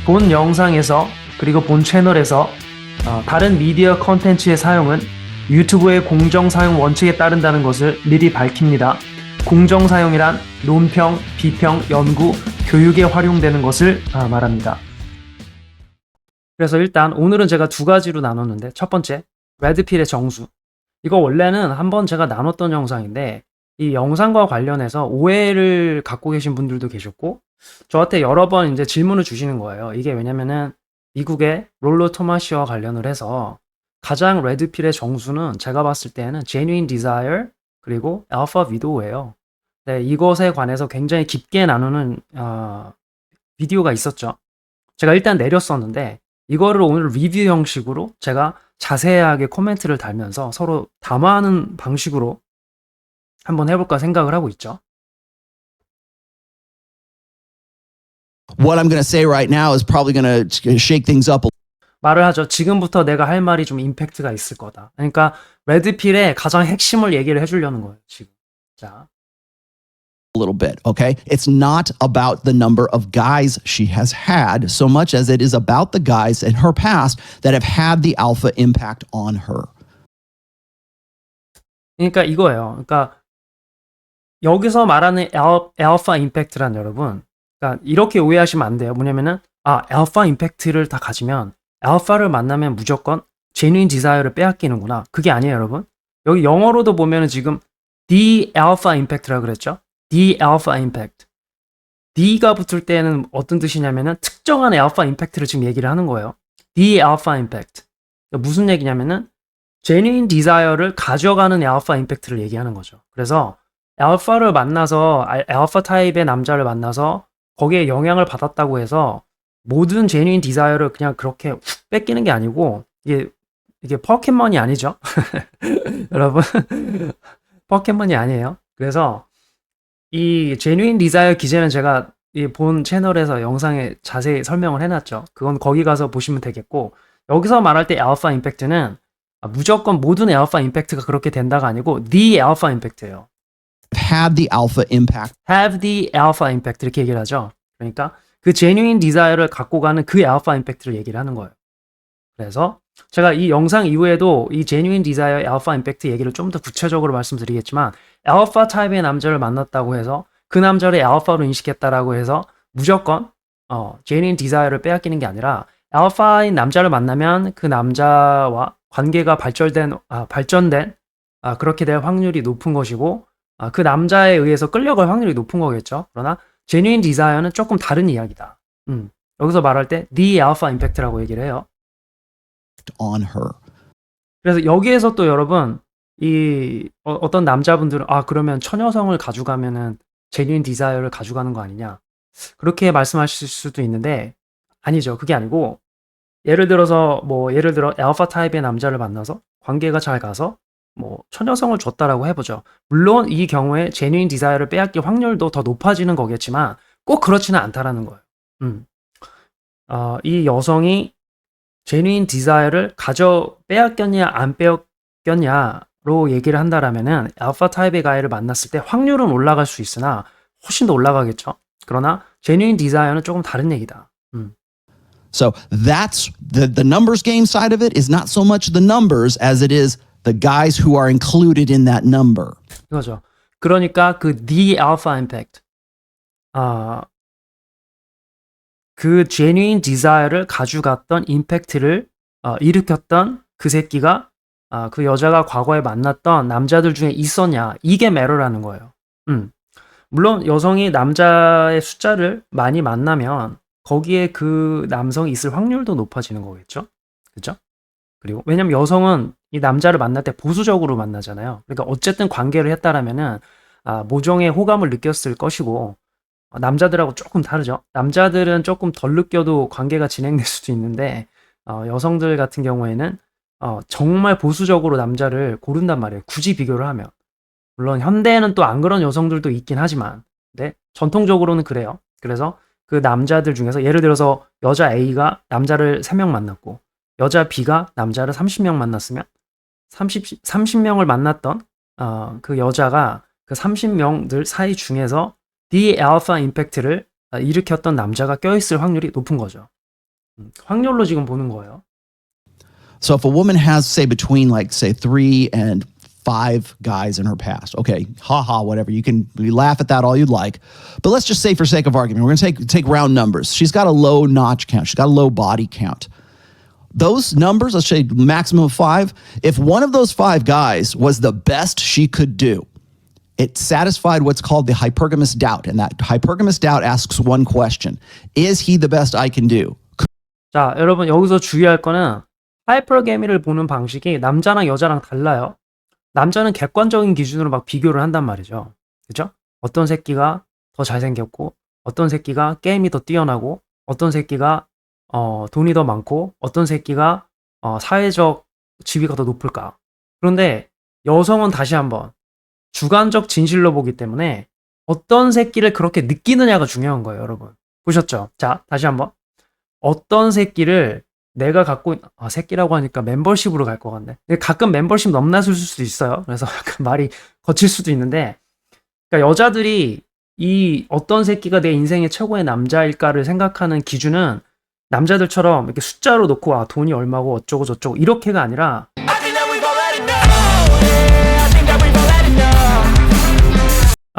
본 영상에서 그리고 본 채널에서 다른 미디어 컨텐츠의 사용은 유튜브의 공정 사용 원칙에 따른다는 것을 미리 밝힙니다. 공정 사용이란 논평, 비평, 연구, 교육에 활용되는 것을 말합니다. 그래서 일단 오늘은 제가 두 가지로 나눴는데, 첫 번째, 레드필의 정수. 이거 원래는 한번 제가 나눴던 영상인데, 이 영상과 관련해서 오해를 갖고 계신 분들도 계셨고, 저한테 여러 번 이제 질문을 주시는 거예요. 이게 왜냐면은 미국의 롤로 토마시와 관련을 해서 가장 레드필의 정수는 제가 봤을 때는 Genuine Desire 그리고 Alpha Widow예요. 네, 이것에 관해서 굉장히 깊게 나누는 비디오가 있었죠. 제가 일단 내렸었는데 이거를 오늘 리뷰 형식으로 제가 자세하게 코멘트를 달면서 서로 담화하는 방식으로 한번 해볼까 생각을 하고 있죠. What I'm going to say right now is probably going to shake things up 말을 하죠. 지금부터 내가 할 말이 좀 임팩트가 있을 거다. 그러니까 레드필의 가장 핵심을 얘기를 해주려는 거예요. 지금. 자. a little bit, okay? It's not about the number of guys she has had so much as it is about the guys in her past that have had the alpha impact on her. 그러니까 이거예요. 그러니까 여기서 말하는 알파 임팩트란 여러분, 그러니까 이렇게 오해하시면 안 돼요. 뭐냐면은 알파 임팩트를 다 가지면 알파를 만나면 무조건 제뉴인 디자이어를 빼앗기는구나. 그게 아니에요, 여러분. 여기 영어로도 보면은 지금 the alpha impact라 그랬죠. the alpha impact. D가 붙을 때는 어떤 뜻이냐면은 특정한 알파 임팩트를 지금 얘기를 하는 거예요. the alpha impact. 그러니까 무슨 얘기냐면은 제뉴인 디자이어를 가져가는 알파 임팩트를 얘기하는 거죠. 그래서 알파를 만나서 알파 타입의 남자를 만나서 거기에 영향을 받았다고 해서 모든 제뉴인 디자이어를 그냥 그렇게 훅 뺏기는 게 아니고 이게 포켓몬이 아니죠. 여러분 포켓몬이 아니에요. 그래서 이 제뉴인 디자이어 기제는 제가 이 본 채널에서 영상에 자세히 설명을 해놨죠. 그건 거기 가서 보시면 되겠고, 여기서 말할 때 알파 임팩트는 무조건 모든 알파 임팩트가 그렇게 된다가 아니고 the alpha impact예요. Had the alpha impact. have the alpha impact 이렇게 얘기를 하죠. 그러니까 그 genuine desire를 갖고 가는 그 alpha impact를 얘기를 하는 거예요. 그래서 제가 이 영상 이후에도 이 genuine desire alpha impact 얘기를 좀 더 구체적으로 말씀드리겠지만, alpha 타입의 남자를 만났다고 해서 그 남자를 alpha로 인식했다라고 해서 무조건 genuine desire를 빼앗기는 게 아니라, alpha인 남자를 만나면 그 남자와 관계가 발전된 그렇게 될 확률이 높은 것이고, 그 남자에 의해서 끌려갈 확률이 높은 거겠죠. 그러나 genuine desire는 조금 다른 이야기다. 여기서 말할 때 the alpha impact라고 얘기를 해요. On her. 그래서 여기에서 또 여러분 어떤 남자분들은 그러면 처녀성을 가져가면은 genuine desire를 가져가는 거 아니냐, 그렇게 말씀하실 수도 있는데 아니죠. 그게 아니고, 예를 들어 알파 타입의 남자를 만나서 관계가 잘 가서 처녀성을 줬다라고 해보죠. 물론 이 경우에 genuine desire를 빼앗길 확률도 더 높아지는 거겠지만 꼭 그렇지는 않다라는 거예요. 이 여성이 genuine desire를 빼앗겼냐 안 빼앗겼냐로 얘기를 한다라면은 알파 타입의 가이를 만났을 때 확률은 올라갈 수 있으나 훨씬 더 올라가겠죠. 그러나 genuine desire는 조금 다른 얘기다. So that's the numbers game side of it is not so much the numbers as it is the guys who are included in that number. 이거죠. 그러니까 그 the alpha impact, 그 genuine desire를 가져갔던 임팩트를 일으켰던 그 새끼가 그 여자가 과거에 만났던 남자들 중에 있었냐, 이게 매러라는 거예요. 물론 여성이 남자의 숫자를 많이 만나면 거기에 그 남성이 있을 확률도 높아지는 거겠죠. 그죠? 그리고 왜냐면 여성은 이 남자를 만날 때 보수적으로 만나잖아요. 그러니까 어쨌든 관계를 했다라면은 모종의 호감을 느꼈을 것이고, 남자들하고 조금 다르죠. 남자들은 조금 덜 느껴도 관계가 진행될 수도 있는데, 여성들 같은 경우에는 정말 보수적으로 남자를 고른단 말이에요. 굳이 비교를 하면. 물론 현대에는 또 안 그런 여성들도 있긴 하지만, 네, 전통적으로는 그래요. 그래서 그 남자들 중에서 예를 들어서 여자 A가 남자를 3명 만났고 여자 B가 남자를 30명 만났으면 30명을 만났던 그 여자가 그 30명들 사이 중에서 the alpha impact를 일으켰던 남자가 껴있을 확률이 높은 거죠. 확률로 지금 보는 거예요. So if a woman has, say, between like, say, 3 and 5 guys in her past, okay, haha, whatever. You can laugh at that all you'd like. But let's just say, for sake of argument, we're going to take round numbers. She's got a low notch count. She's got a low body count. Those numbers, let's say maximum of 5. If one of those 5 guys was the best she could do, it satisfied what's called the hypergamous doubt. And that hypergamous doubt asks one question: is he the best I can do? 자, 여러분 여기서 주의할 거는 하이퍼게미를 보는 방식이 남자랑 여자랑 달라요. 남자는 객관적인 기준으로 막 비교를 한단 말이죠. 그죠? 어떤 새끼가 더 잘생겼고, 어떤 새끼가 게임이 더 뛰어나고, 어떤 새끼가 돈이 더 많고, 어떤 새끼가 사회적 지위가 더 높을까. 그런데 여성은 다시 한번 주관적 진실로 보기 때문에 어떤 새끼를 그렇게 느끼느냐가 중요한 거예요, 여러분. 보셨죠? 자, 다시 한번. 어떤 새끼를 내가 갖고 새끼라고 하니까 멤버십으로 갈 것 같네. 가끔 멤버십 넘나설 수도 있어요. 그래서 약간 말이 거칠 수도 있는데, 그러니까 여자들이 이 어떤 새끼가 내 인생의 최고의 남자일까를 생각하는 기준은 남자들처럼 이렇게 숫자로 놓고 돈이 얼마고 어쩌고 저쩌고 이렇게가 아니라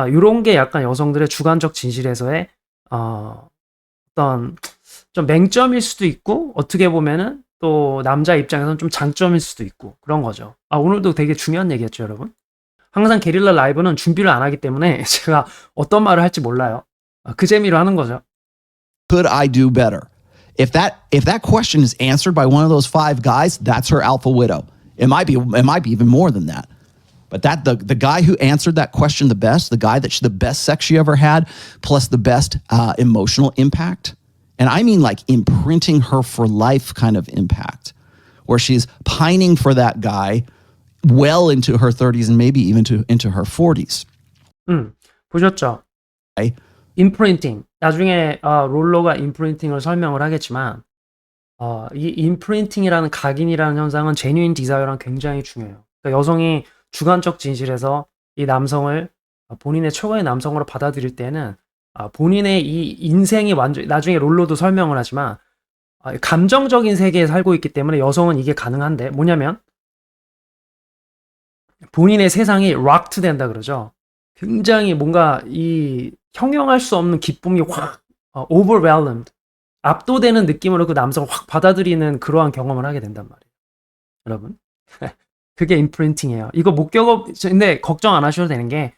이런 게 약간 여성들의 주관적 진실에서의 어떤 좀 맹점일 수도 있고, 어떻게 보면은 또 남자 입장에서는 좀 장점일 수도 있고 그런 거죠. 오늘도 되게 중요한 얘기였죠, 여러분. 항상 게릴라 라이브는 준비를 안 하기 때문에 제가 어떤 말을 할지 몰라요. 그 재미로 하는 거죠. Could I do better? If that question is answered by one of those 5 guys, that's her alpha widow. It might be even more than that. But the guy who answered that question the best, the best sex she ever had, plus the best emotional impact. And I mean like imprinting her for life kind of impact, where she's pining for that guy well into her 30s and maybe even into her 40s. 보셨죠? Okay? 임프린팅. 나중에 롤러가 임프린팅을 설명을 하겠지만 이 임프린팅이라는 각인이라는 현상은 제뉴인 디자이어랑 굉장히 중요해요. 그러니까 여성이 주관적 진실에서 이 남성을 본인의 최고의 남성으로 받아들일 때는 본인의 이 인생이 완전, 나중에 롤러도 설명을 하지만 감정적인 세계에 살고 있기 때문에 여성은 이게 가능한데, 뭐냐면 본인의 세상이 락트 된다 그러죠. 굉장히 뭔가 이 형용할 수 없는 기쁨이 확 overwhelmed, 압도되는 느낌으로 그 남성을 확 받아들이는 그러한 경험을 하게 된단 말이에요, 여러분. 그게 임프린팅이에요. 이거 못 근데 걱정 안 하셔도 되는 게,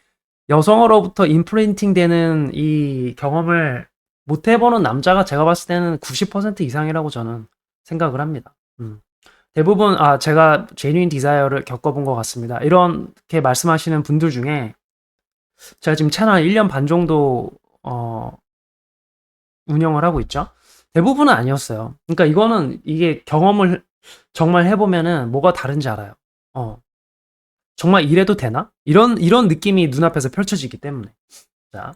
여성으로부터 임프린팅 되는 이 경험을 못 해보는 남자가 제가 봤을 때는 90% 이상이라고 저는 생각을 합니다. 대부분 제가 제뉴인 디자이어를 겪어본 것 같습니다. 이렇게 말씀하시는 분들 중에 제가 지금 채널 1년 반 정도 운영을 하고 있죠. 대부분은 아니었어요. 그러니까 이게 경험을 정말 해보면은 뭐가 다른지 알아요. 정말 이래도 되나? 이런 느낌이 눈앞에서 펼쳐지기 때문에. 자.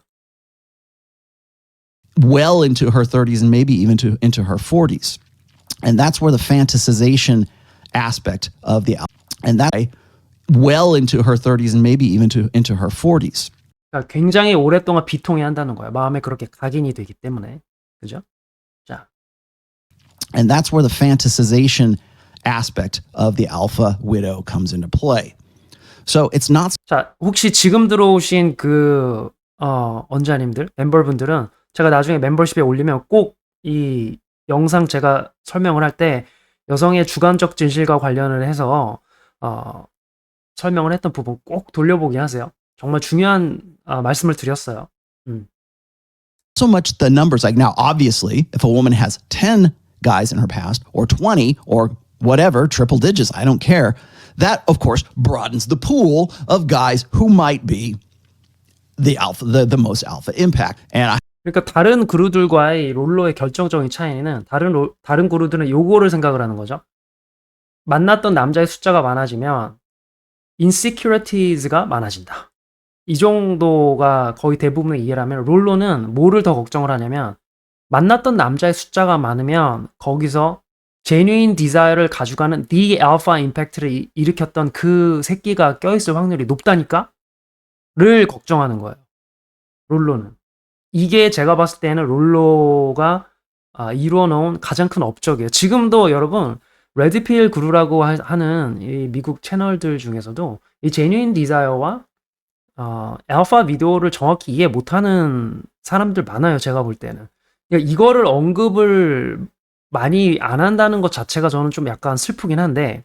Well into her 30s and maybe even into her 40s. And that's where the fantasization aspect of well into her 30s and maybe even into her 40s. 그러니까 굉장히 오랫동안 비통해 한다는 거야. 마음에 그렇게 각인이 되기 때문에. 그죠? 자. And that's where the fantasization aspect of the alpha widow comes into play. So it's not. 자, 혹시 지금 들어오신 그 언자님들, 멤버분들은 제가 나중에 멤버십에 올리면 꼭 이 영상 제가 설명을 할 때 여성의 주관적 진실과 관련을 해서 설명을 했던 부분 꼭 돌려보기 하세요. 정말 중요한 말씀을 드렸어요. So much the numbers, like now, obviously, if a woman has 10 guys in her past or 20 or whatever, triple digits, I don't care. That, of course, broadens the pool of guys who might be the most alpha impact. And 그러니까 다른 그루들과의 롤러의 결정적인 차이는 다른 그루들은 요거를 생각을 하는 거죠. 만났던 남자의 숫자가 많아지면 insecurities가 많아진다. 이 정도가 거의 대부분의 이해라면, 롤러는 뭐를 더 걱정을 하냐면 만났던 남자의 숫자가 많으면 거기서 제뉴인 디자이어를 가져가는 the alpha impact를 일으켰던 그 새끼가 껴있을 확률이 높다니까? 를 걱정하는 거예요, 롤러는. 이게 제가 봤을 때는 롤러가 이루어 놓은 가장 큰 업적이에요. 지금도 여러분 레드필 그루라고 하는 이 미국 채널들 중에서도 이 제뉴인 디자이어와 알파 비디오를 정확히 이해 못하는 사람들 많아요. 제가 볼 때는. 그러니까 이거를 언급을 많이 안 한다는 것 자체가 저는 좀 약간 슬프긴 한데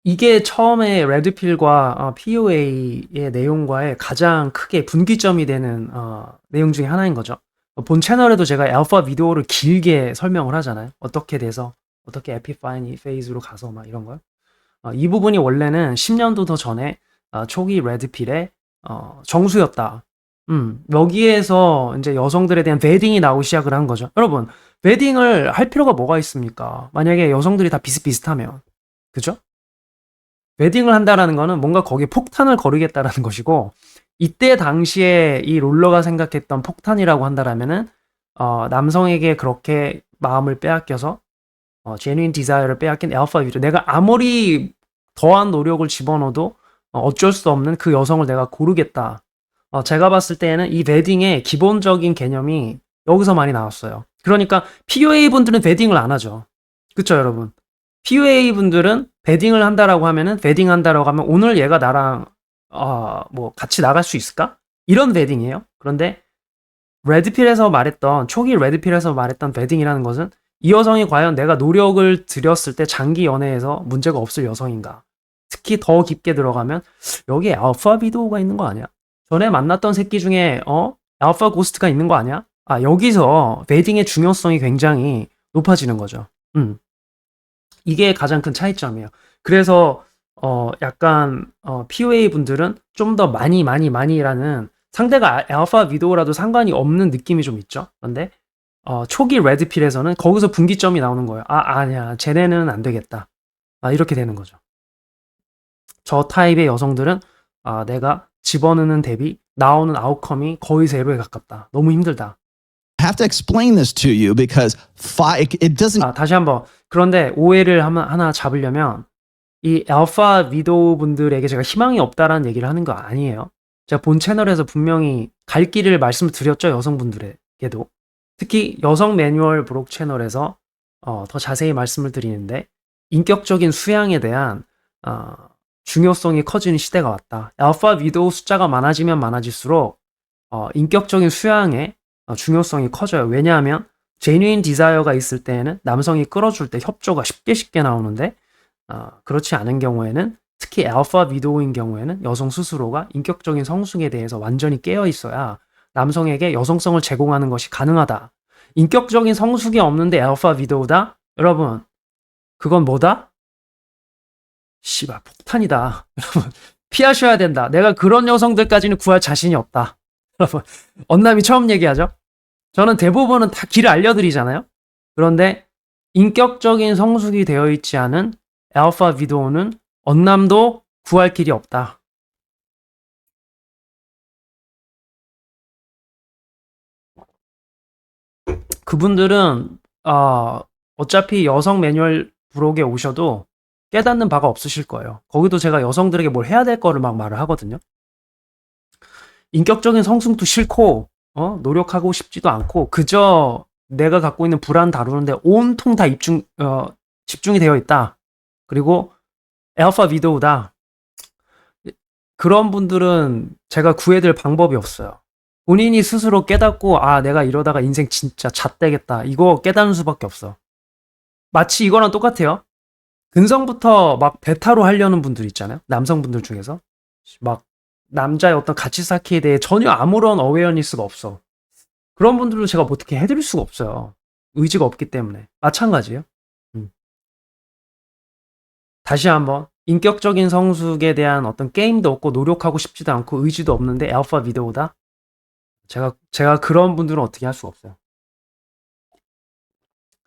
이게 처음에 레드필과 POA의 내용과의 가장 크게 분기점이 되는 내용 중에 하나인 거죠. 본 채널에도 제가 알파 비디오를 길게 설명을 하잖아요. 어떻게 돼서 어떻게 에피파니 페이즈로 가서 막 이런 걸. 이 부분이 원래는 10년도 더 전에 초기 레드필의 정수였다. 여기에서 이제 여성들에 대한 베딩이 나오기 시작을 한 거죠. 여러분, 베딩을 할 필요가 뭐가 있습니까? 만약에 여성들이 다 비슷비슷하면. 그죠? 웨딩을 한다라는 거는 뭔가 거기에 폭탄을 거르겠다라는 것이고 이때 당시에 이 롤러가 생각했던 폭탄이라고 한다라면은 남성에게 그렇게 마음을 빼앗겨서 제뉴인 디자이어를 빼앗긴 알파 비디오 내가 아무리 더한 노력을 집어넣어도 어쩔 수 없는 그 여성을 내가 고르겠다. 제가 봤을 때에는 이 웨딩의 기본적인 개념이 여기서 많이 나왔어요. 그러니까 POA 분들은 웨딩을 안 하죠. 그쵸 여러분? POA 분들은 베딩을 한다라고 하면은 베딩 한다라고 하면 오늘 얘가 나랑 뭐 같이 나갈 수 있을까? 이런 베딩이에요. 그런데 레드필에서 말했던 초기 레드필에서 말했던 베딩이라는 것은 이 여성이 과연 내가 노력을 들였을 때 장기 연애에서 문제가 없을 여성인가? 특히 더 깊게 들어가면 여기에 알파 비도가 있는 거 아니야? 전에 만났던 새끼 중에 알파 고스트가 있는 거 아니야? 여기서 베딩의 중요성이 굉장히 높아지는 거죠. 이게 가장 큰 차이점이에요. 그래서 약간 POA 분들은 좀 더 많이라는 상대가 알파 비도라도 상관이 없는 느낌이 좀 있죠. 그런데 초기 레드필에서는 거기서 분기점이 나오는 거예요. 아니야, 쟤네는 안 되겠다. 이렇게 되는 거죠. 저 타입의 여성들은 내가 집어넣는 대비 나오는 아웃컴이 거의 제로에 가깝다. 너무 힘들다. I have to explain this to you because it doesn't. 다시 한번. 그런데 오해를 하나 잡으려면 이 알파 위도우 분들에게 제가 희망이 없다라는 얘기를 하는 거 아니에요. 제가 본 채널에서 분명히 갈 길을 말씀을 드렸죠. 여성분들에게도. 특히 여성 매뉴얼 브록 채널에서 더 자세히 말씀을 드리는데 인격적인 수양에 대한 중요성이 커지는 시대가 왔다. 알파 위도우 숫자가 많아지면 많아질수록 인격적인 수양에 중요성이 커져요. 왜냐하면 제뉴인 디자이어가 있을 때에는 남성이 끌어줄 때 협조가 쉽게 나오는데 그렇지 않은 경우에는 특히 알파 위도우인 경우에는 여성 스스로가 인격적인 성숙에 대해서 완전히 깨어 있어야 남성에게 여성성을 제공하는 것이 가능하다. 인격적인 성숙이 없는데 알파 위도우다? 여러분, 그건 뭐다? 씨발, 폭탄이다. 여러분, 피하셔야 된다. 내가 그런 여성들까지는 구할 자신이 없다. 여러분, 언남이 처음 얘기하죠? 저는 대부분은 다 길을 알려드리잖아요? 그런데 인격적인 성숙이 되어 있지 않은 알파 위도우는 언남도 구할 길이 없다. 그분들은 어차피 여성 매뉴얼 브록에 오셔도 깨닫는 바가 없으실 거예요. 거기도 제가 여성들에게 뭘 해야 될 거를 막 말을 하거든요. 인격적인 성숙도 싫고 노력하고 싶지도 않고 그저 내가 갖고 있는 불안 다루는데 온통 다 집중이 되어 있다. 그리고 알파 위도우다. 그런 분들은 제가 구해드릴 방법이 없어요. 본인이 스스로 깨닫고 내가 이러다가 인생 진짜 잣되겠다. 이거 깨닫는 수밖에 없어. 마치 이거랑 똑같아요. 근성부터 막 베타로 하려는 분들 있잖아요. 남성분들 중에서. 막 남자의 어떤 가치 쌓기에 대해 전혀 아무런 어웨어니스가 없어. 그런 분들도 제가 뭐 어떻게 해드릴 수가 없어요. 의지가 없기 때문에. 마찬가지예요. 다시 한번 인격적인 성숙에 대한 어떤 게임도 없고 노력하고 싶지도 않고 의지도 없는데 알파 위도우다? 제가 그런 분들은 어떻게 할 수가 없어요.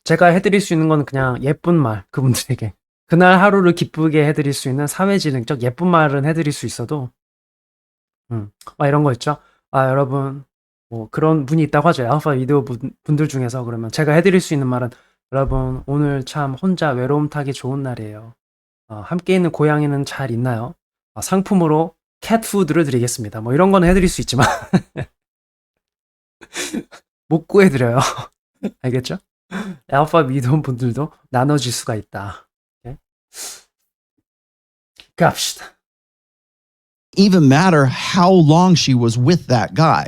제가 해드릴 수 있는 건 그냥 예쁜 말, 그분들에게. 그날 하루를 기쁘게 해드릴 수 있는 사회지능적 예쁜 말은 해드릴 수 있어도 이런 거 있죠. 여러분 뭐 그런 분이 있다고 하죠. 알파 위도우 분들 중에서. 그러면 제가 해드릴 수 있는 말은 여러분 오늘 참 혼자 외로움 타기 좋은 날이에요. 함께 있는 고양이는 잘 있나요? 상품으로 캣푸드를 드리겠습니다. 뭐 이런 거는 해드릴 수 있지만 못 구해드려요. 알겠죠? 알파 믿어온 분들도 나눠질 수가 있다. 오케이? 갑시다. Even matter how long she was with that guy.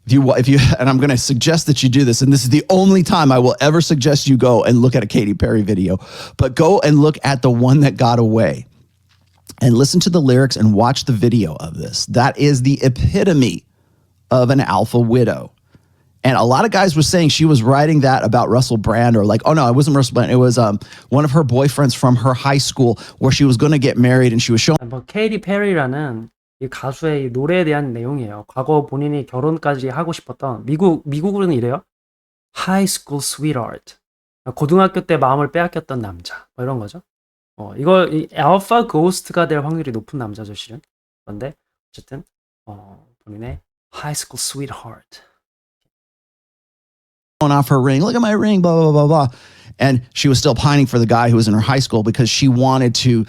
If you, and I'm going to suggest that you do this, and this is the only time I will ever suggest you go and look at a Katy Perry video, but go and look at the one that got away and listen to the lyrics and watch the video of this. That is the epitome of an alpha widow. And a lot of guys were saying she was writing that about Russell Brand, or like, oh no, it wasn't Russell Brand. It was one of her boyfriends from her high school where she was going to get married and she was showing. 뭐 케이티 페리라는 이 가수의 이 노래에 대한 내용이에요. 과거 본인이 결혼까지 하고 싶었던 미국으로는 이래요. High school sweetheart. 고등학교 때 마음을 빼앗겼던 남자. 뭐 이런 거죠. 이걸 이 알파 고스트가 될 확률이 높은 남자죠, 실은. 그런데 어쨌든 본인의 high school sweetheart. Off her ring. Look at my ring, blah, blah, blah, blah. And she was still pining for the guy who was in her high school because she wanted to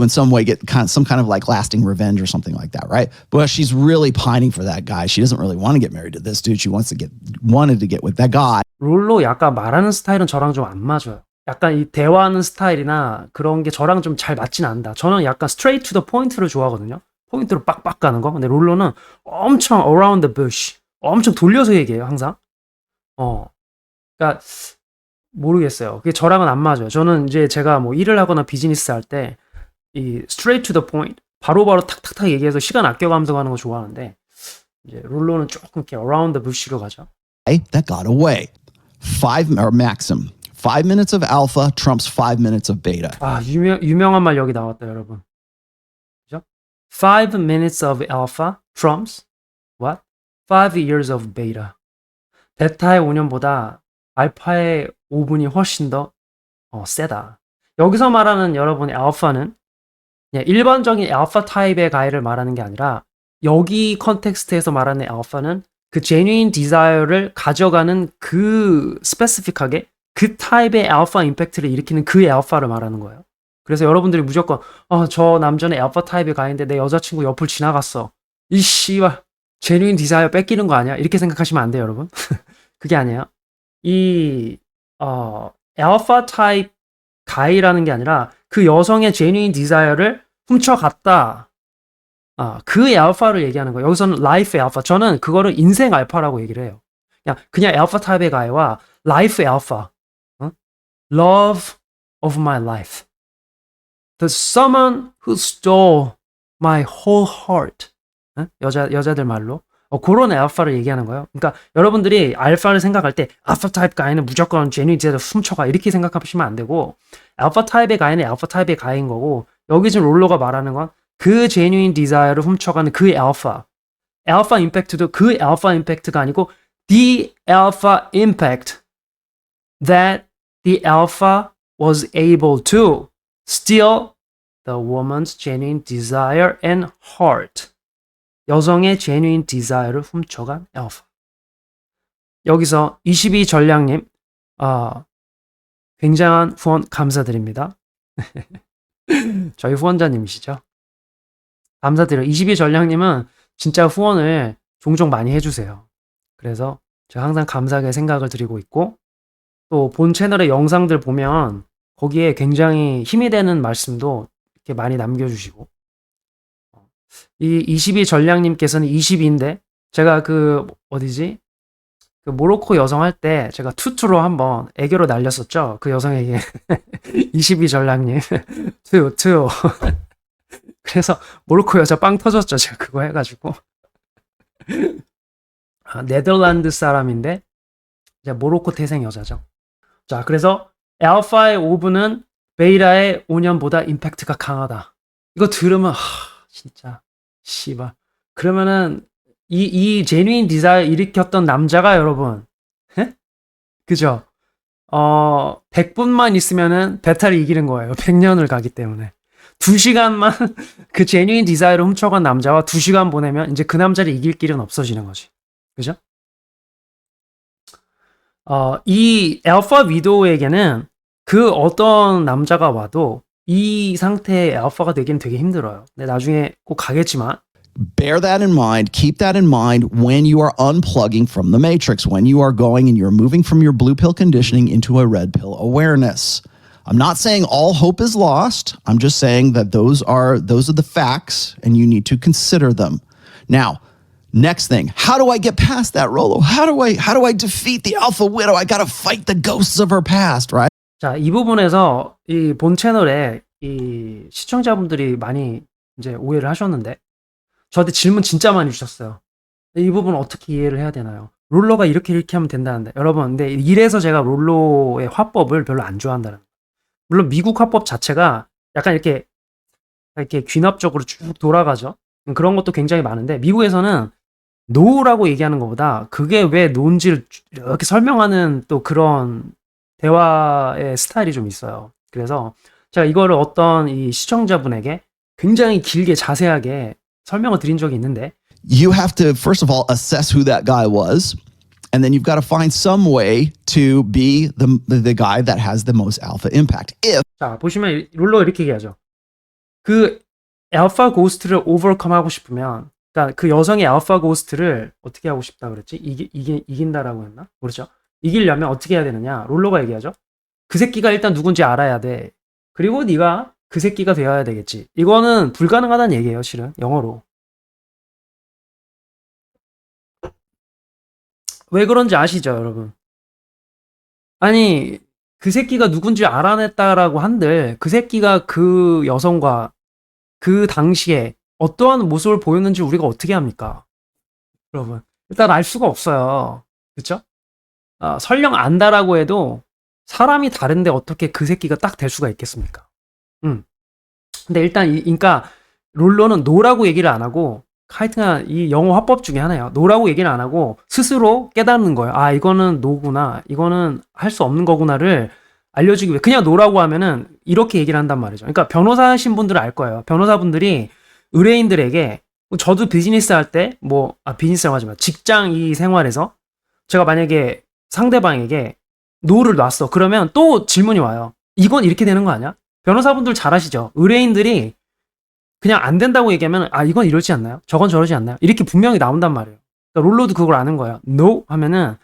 in some way get some kind of like lasting revenge or something like that, right? But she's really pining for that guy. She doesn't really want to get married to this dude. She wanted to get with that guy. 롤로 약간 말하는 스타일은 저랑 좀 안 맞아요. 약간 이 대화하는 스타일이나 그런 게 저랑 좀 잘 맞진 않는다. 저는 약간 straight to the point를 좋아하거든요. 포인트로 빡빡 가는 거. 근데 롤로는 엄청 around the bush. 엄청 돌려서 얘기해요, 항상. 그러니까 모르겠어요. 그게 저랑은 안 맞아요. 저는 이제 제가 뭐 일을 하거나 비즈니스 할 때 이 straight to the point, 바로바로 탁탁탁 얘기해서 시간 아껴가면서 가는 거 좋아하는데 이제 롤로는 조금 이렇게 around the bush로 가죠. That got away. 5 minutes of alpha trumps 5 minutes of beta. 아, 유명한 말 여기 나왔다, 여러분. 그죠? 5 minutes of alpha trumps what? 5 years of beta. 베타의 5년보다 알파의 5분이 훨씬 더 세다. 여기서 말하는 여러분의 알파는 그냥 일반적인 알파 타입의 가이를 말하는 게 아니라 여기 컨텍스트에서 말하는 알파는 그 genuine desire를 가져가는 그 스페시픽하게 그 타입의 알파 임팩트를 일으키는 그 알파를 말하는 거예요. 그래서 여러분들이 무조건 저 남자는 알파 타입의 가이인데 내 여자친구 옆을 지나갔어. 이 씨발 genuine desire 뺏기는 거 아니야? 이렇게 생각하시면 안 돼요, 여러분. 그게 아니에요. 이 알파 타입 가이라는 게 아니라 그 여성의 genuine desire를 훔쳐갔다. 그 알파를 얘기하는 거예요. 여기서는 라이프 알파. 저는 그거를 인생 알파라고 얘기를 해요. 그냥 알파 타입의 가이와 라이프 알파. Love of my life. The someone who stole my whole heart. 여자들 말로. 그런 알파를 얘기하는 거예요. 그러니까 여러분들이 알파를 생각할 때 알파 타입 가이는 무조건 genuine desire를 훔쳐가 이렇게 생각하시면 안 되고 알파 타입의 가이는 알파 타입의 가이인 거고 여기 지금 롤러가 말하는 건 그 genuine desire를 훔쳐가는 그 알파. 알파 임팩트도 그 알파 임팩트가 아니고 the alpha impact that the alpha was able to steal the woman's genuine desire and heart. 여성의 genuine desire를 훔쳐간 alpha. 여기서 22전략님 굉장한 후원 감사드립니다. 저희 후원자님이시죠. 감사드려요. 22전략님은 진짜 후원을 종종 많이 해주세요. 그래서 제가 항상 감사하게 생각을 드리고 있고 또 본 채널의 영상들 보면 거기에 굉장히 힘이 되는 말씀도 이렇게 많이 남겨주시고 이 22전략님께서는 20인데 제가 그 모로코 여성 할 때 제가 투투로 한번 애교로 날렸었죠. 그 여성에게 22전략님 투 그래서 모로코 여자 빵 터졌죠. 제가 그거 해가지고 네덜란드 사람인데 이제 모로코 태생 여자죠. 자, 그래서 알파의 5분은 베이라의 5년보다 임팩트가 강하다. 이거 들으면 진짜 씨발. 그러면은 이 genuine desire 일으켰던 남자가 여러분, 그죠? 100분만 있으면은 베타를 이기는 거예요. 100년을 가기 때문에. 2시간만 그 genuine desire를 훔쳐간 남자와 2시간 보내면 이제 그 남자를 이길 길은 없어지는 거지. 그죠? 이 알파 위도우에게는 그 어떤 남자가 와도 이 상태의 알파가 되기는 되게 힘들어요. 근데 나중에 꼭 가겠지만 bear that in mind. Keep that in mind when you are unplugging from the matrix, when you are going and you're moving from your blue pill conditioning into a red pill awareness. I'm not saying all hope is lost. I'm just saying that those are the facts and you need to consider them. Now, next thing, how do I get past that, Rollo? How do I defeat the alpha widow? I got to fight the ghosts of her past, right? 자, 이 부분에서 이 본 채널에 이 시청자분들이 많이 이제 오해를 하셨는데 저한테 질문 진짜 많이 주셨어요. 이 부분 어떻게 이해를 해야 되나요? 롤러가 이렇게 하면 된다는데. 여러분, 근데 이래서 제가 롤러의 화법을 별로 안 좋아한다는. 물론 미국 화법 자체가 약간 이렇게 귀납적으로 쭉 돌아가죠. 그런 것도 굉장히 많은데 미국에서는 노라고 얘기하는 것보다 그게 왜 노인지를 이렇게 설명하는 또 그런 대화의 스타일이 좀 있어요. 그래서 제가 이거를 어떤 이 시청자분에게 굉장히 길게 자세하게 설명을 드린 적이 있는데 You have to, first of all, assess who that guy was. And then you've got to find some way to be the guy that has the most alpha impact. If 자, 보시면 룰러 이렇게 얘기하죠. 그 알파 고스트를 오버컴 하고 싶으면 그러니까 그 여성의 알파 고스트를 어떻게 하고 싶다 그랬지? 이긴다라고 했나? 그렇죠. 이기려면 어떻게 해야 되느냐? 롤러가 얘기하죠. 그 새끼가 일단 누군지 알아야 돼. 그리고 네가 그 새끼가 되어야 되겠지. 이거는 불가능하다는 얘기예요, 실은. 영어로. 왜 그런지 아시죠, 여러분? 아니, 그 새끼가 누군지 알아냈다라고 한들 그 새끼가 그 여성과 그 당시에 어떠한 모습을 보였는지 우리가 어떻게 합니까? 여러분, 일단 알 수가 없어요. 그쵸? 설령 안다라고 해도 사람이 다른데 어떻게 그 새끼가 딱 될 수가 있겠습니까? 근데 일단 그러니까 롤러는 노라고 얘기를 안 하고 하여튼 이 영어 화법 중에 하나예요. 노라고 얘기를 안 하고 스스로 깨닫는 거예요. 아, 이거는 노구나. 이거는 할 수 없는 거구나를 알려주기 위해 그냥 노라고 하면은 이렇게 얘기를 한단 말이죠. 그러니까 변호사신 분들은 알 거예요. 변호사분들이 의뢰인들에게 저도 비즈니스 할 때 비즈니스라고 하지 마. 직장 이 생활에서 제가 만약에 상대방에게 노를 놨어. 그러면 또 질문이 와요. 이건 이렇게 되는 거 아니야? 변호사분들 잘 아시죠? 의뢰인들이 그냥 안 된다고 얘기하면 이건 이러지 않나요? 저건 저러지 않나요? 이렇게 분명히 나온단 말이에요. 그러니까 롤러도 그걸 아는 거예요. No 하면은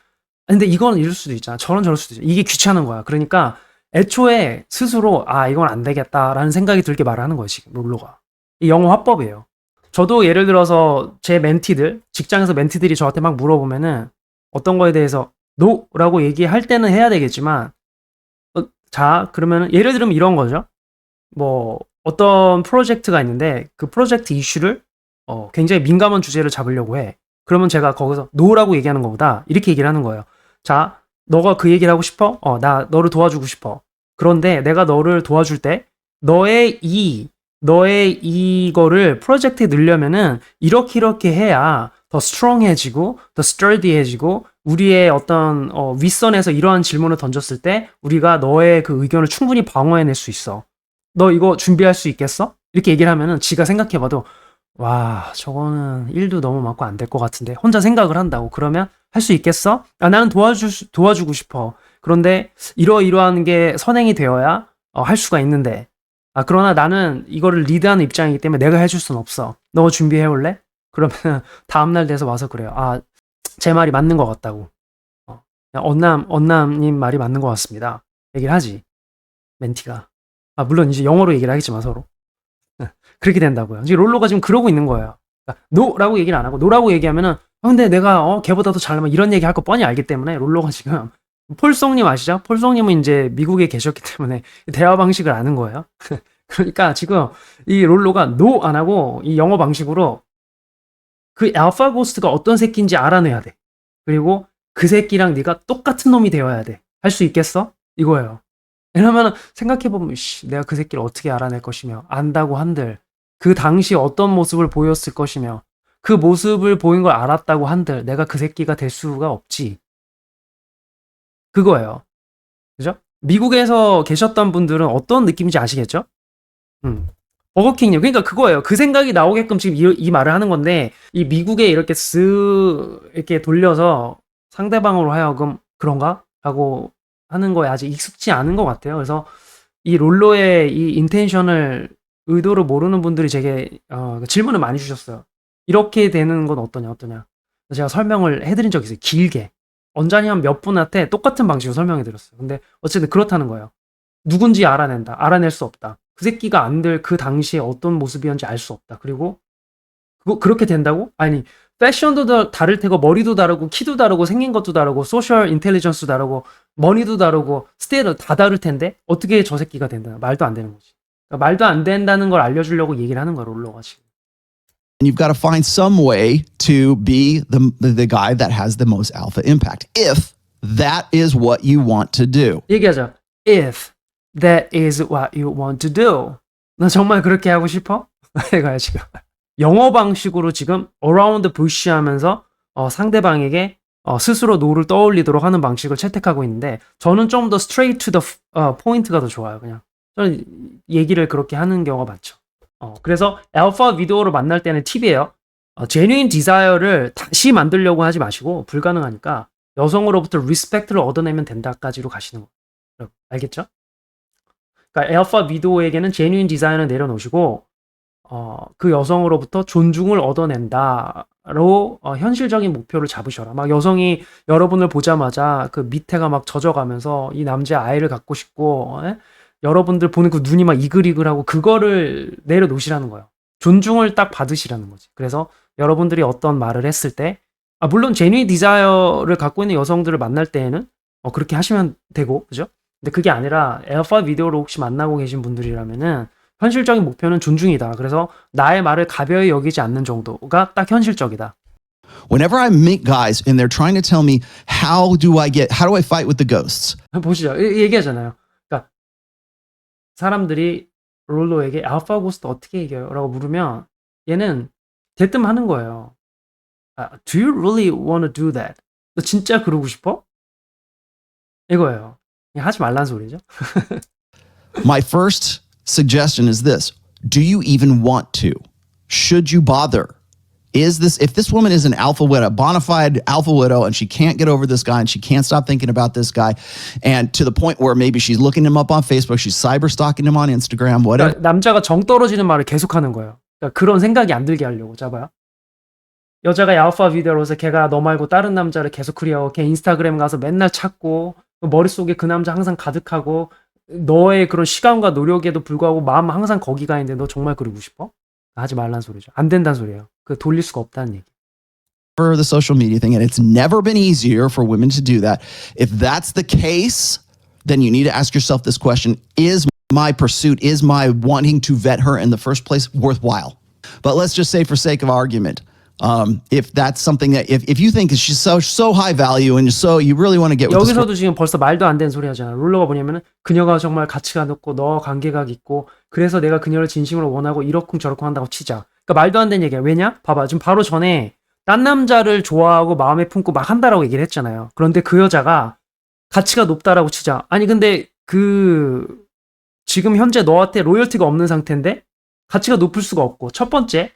근데 이건 이럴 수도 있잖아. 저럴 수도 있잖아. 이게 귀찮은 거야. 그러니까 애초에 스스로 이건 안 되겠다라는 생각이 들게 말하는 거예요. 지금 롤러가. 이 영어 화법이에요. 저도 예를 들어서 제 멘티들, 직장에서 멘티들이 저한테 막 물어보면은 어떤 거에 대해서 no라고 얘기할 때는 해야 되겠지만 자, 그러면은 예를 들면 이런 거죠. 어떤 프로젝트가 있는데 그 프로젝트 이슈를 굉장히 민감한 주제를 잡으려고 해. 그러면 제가 거기서 no라고 얘기하는 것보다 이렇게 얘기를 하는 거예요. 자, 너가 그 얘기를 하고 싶어? 나 너를 도와주고 싶어. 그런데 내가 너를 도와줄 때 너의 이거를 프로젝트에 넣으려면은 이렇게 해야 더 스트롱해지고 더 스터디해지고 우리의 어떤 윗선에서 이러한 질문을 던졌을 때 우리가 너의 그 의견을 충분히 방어해낼 수 있어. 너 이거 준비할 수 있겠어? 이렇게 얘기를 하면은 지가 생각해봐도 와, 저거는 일도 너무 많고 안 될 것 같은데 혼자 생각을 한다고. 그러면 할 수 있겠어? 나는 도와주고 싶어. 그런데 이러한 게 선행이 되어야 할 수가 있는데 그러나 나는 이거를 리드하는 입장이기 때문에 내가 해줄 순 없어. 너 준비해 올래? 그러면 다음날 돼서 와서 그래요. 제 말이 맞는 것 같다고. 언남님 말이 맞는 것 같습니다. 얘기를 하지. 멘티가. 물론 이제 영어로 얘기를 하겠지만 서로. 그렇게 된다고요. 지금 롤러가 지금 그러고 있는 거예요. 그러니까 no라고 얘기를 안 하고 no라고 얘기하면은 근데 내가 걔보다 더 잘나면 이런 얘기 할 거 뻔히 알기 때문에 롤러가 지금 폴송님 아시죠? 폴송님은 이제 미국에 계셨기 때문에 대화 방식을 아는 거예요. 그러니까 지금 이 롤러가 no 안 하고 이 영어 방식으로 그 알파 고스트가 어떤 새끼인지 알아내야 돼. 그리고 그 새끼랑 네가 똑같은 놈이 되어야 돼. 할 수 있겠어? 이거예요. 왜냐면 생각해보면 내가 그 새끼를 어떻게 알아낼 것이며 안다고 한들 그 당시 어떤 모습을 보였을 것이며 그 모습을 보인 걸 알았다고 한들 내가 그 새끼가 될 수가 없지. 그거예요. 그죠? 미국에서 계셨던 분들은 어떤 느낌인지 아시겠죠? 버거킹님. 그러니까 그거예요. 그 생각이 나오게끔 지금 이 말을 하는 건데 이 미국에 이렇게 이렇게 돌려서 상대방으로 하여금 그런가? 하고 하는 거에 아직 익숙지 않은 것 같아요. 그래서 이 롤러의 이 인텐션을 의도를 모르는 분들이 제게 질문을 많이 주셨어요. 이렇게 되는 건 어떠냐. 제가 설명을 해드린 적이 있어요. 길게. 언짢이 한 몇 분한테 똑같은 방식으로 설명해드렸어요. 근데 어쨌든 그렇다는 거예요. 누군지 알아낸다. 알아낼 수 없다. 그 새끼가 안 될 그 당시에 어떤 모습이었는지 알 수 없다. 그리고 그렇게 된다고? 아니, 패션도 다를 테고, 머리도 다르고, 키도 다르고, 생긴 것도 다르고, 소셜 인텔리전스도 다르고, 머니도 다르고, 스테이도 다 다를 텐데, 어떻게 저 새끼가 된다? 말도 안 되는 거지. 그러니까 말도 안 된다는 걸 알려주려고 얘기를 하는 거야, 롤러가 지금. And you've got to find some way to be the guy that has the most alpha impact, if that is what you want to do. 얘기하자. If that is what you want to do. 너 정말 그렇게 하고 싶어? 이거야, 지금. 영어 방식으로 지금 around the bush 하면서 상대방에게 스스로 노를 떠올리도록 하는 방식을 채택하고 있는데, 저는 좀 더 straight to the point가 더 좋아요. 그냥 저는 얘기를 그렇게 하는 경우가 많죠. 그래서 알파 비디오로 만날 때는 팁이에요. genuine desire를 다시 만들려고 하지 마시고, 불가능하니까 여성으로부터 리스펙트를 얻어내면 된다까지로 가시는 거예요. 알겠죠? 그러니까 알파 비디오에게는 genuine desire는 내려놓으시고, 그 여성으로부터 존중을 얻어낸다로 현실적인 목표를 잡으셔라. 막 여성이 여러분을 보자마자 그 밑에가 막 젖어가면서 이 남자 아이를 갖고 싶고, 여러분들 보는 그 눈이 막 이글이글하고, 그거를 내려놓으시라는 거예요. 존중을 딱 받으시라는 거지. 그래서 여러분들이 어떤 말을 했을 때, 물론 genuine desire를 갖고 있는 여성들을 만날 때에는 그렇게 하시면 되고, 그죠? 근데 그게 아니라 알파 비디오로 혹시 만나고 계신 분들이라면은 현실적인 목표는 존중이다. 그래서 나의 말을 가벼이 여기지 않는 정도가 딱 현실적이다. Whenever I meet guys and they're trying to tell me how do I fight with the ghosts? 보시죠. 얘기하잖아요. 그러니까 사람들이 롤러에게 알파 고스트 어떻게 이겨요? 라고 물으면 얘는 대뜸 하는 거예요. Do you really want to do that? 너 진짜 그러고 싶어? 이거예요. 하지 말란 소리죠. My first suggestion is this: do you even want to? Should you bother? If this woman is an alpha widow, bona fide alpha widow, and she can't get over this guy and she can't stop thinking about this guy, and to the point where maybe she's looking him up on Facebook, she's cyber stalking him on Instagram, whatever. 그러니까 남자가 정 떨어지는 말을 계속하는 거예요. 그러니까 그런 생각이 안 들게 하려고. 잡아요. 여자가 알파 비디오로서 걔가 너 말고 다른 남자를 계속 그려. 걔 인스타그램 가서 맨날 찾고, 머릿속에 그 남자 항상 가득하고, 너의 그런 시간과 노력에도 불구하고 마음 항상 거기가 있는데 너 정말 그러고 싶어? 하지 말란 소리죠. 안 된다는 소리예요. 그 돌릴 수가 없다는 얘기. For the social media thing, and it's never been easier for women to do that. If that's the case, then you need to ask yourself this question: is my pursuit, is my wanting to vet her in the first place worthwhile? But let's just say, for sake of argument, if that's something that if you think she's so high value and so you really want to get with this 여기서도 지금 벌써 말도 안 되는 소리 하잖아. 롤러가 뭐냐면은 그녀가 정말 가치가 높고 너와 관계가 깊고 그래서 내가 그녀를 진심으로 원하고 이러쿵저러쿵 한다고 치자. 그러니까 말도 안 되는 얘기야. 왜냐? 봐봐. 지금 바로 전에 딴 남자를 좋아하고 마음에 품고 막 한다라고 얘기를 했잖아요. 그런데 그 여자가 가치가 높다라고 치자. 아니 근데 지금 현재 너한테 로열티가 없는 상태인데 가치가 높을 수가 없고, 첫 번째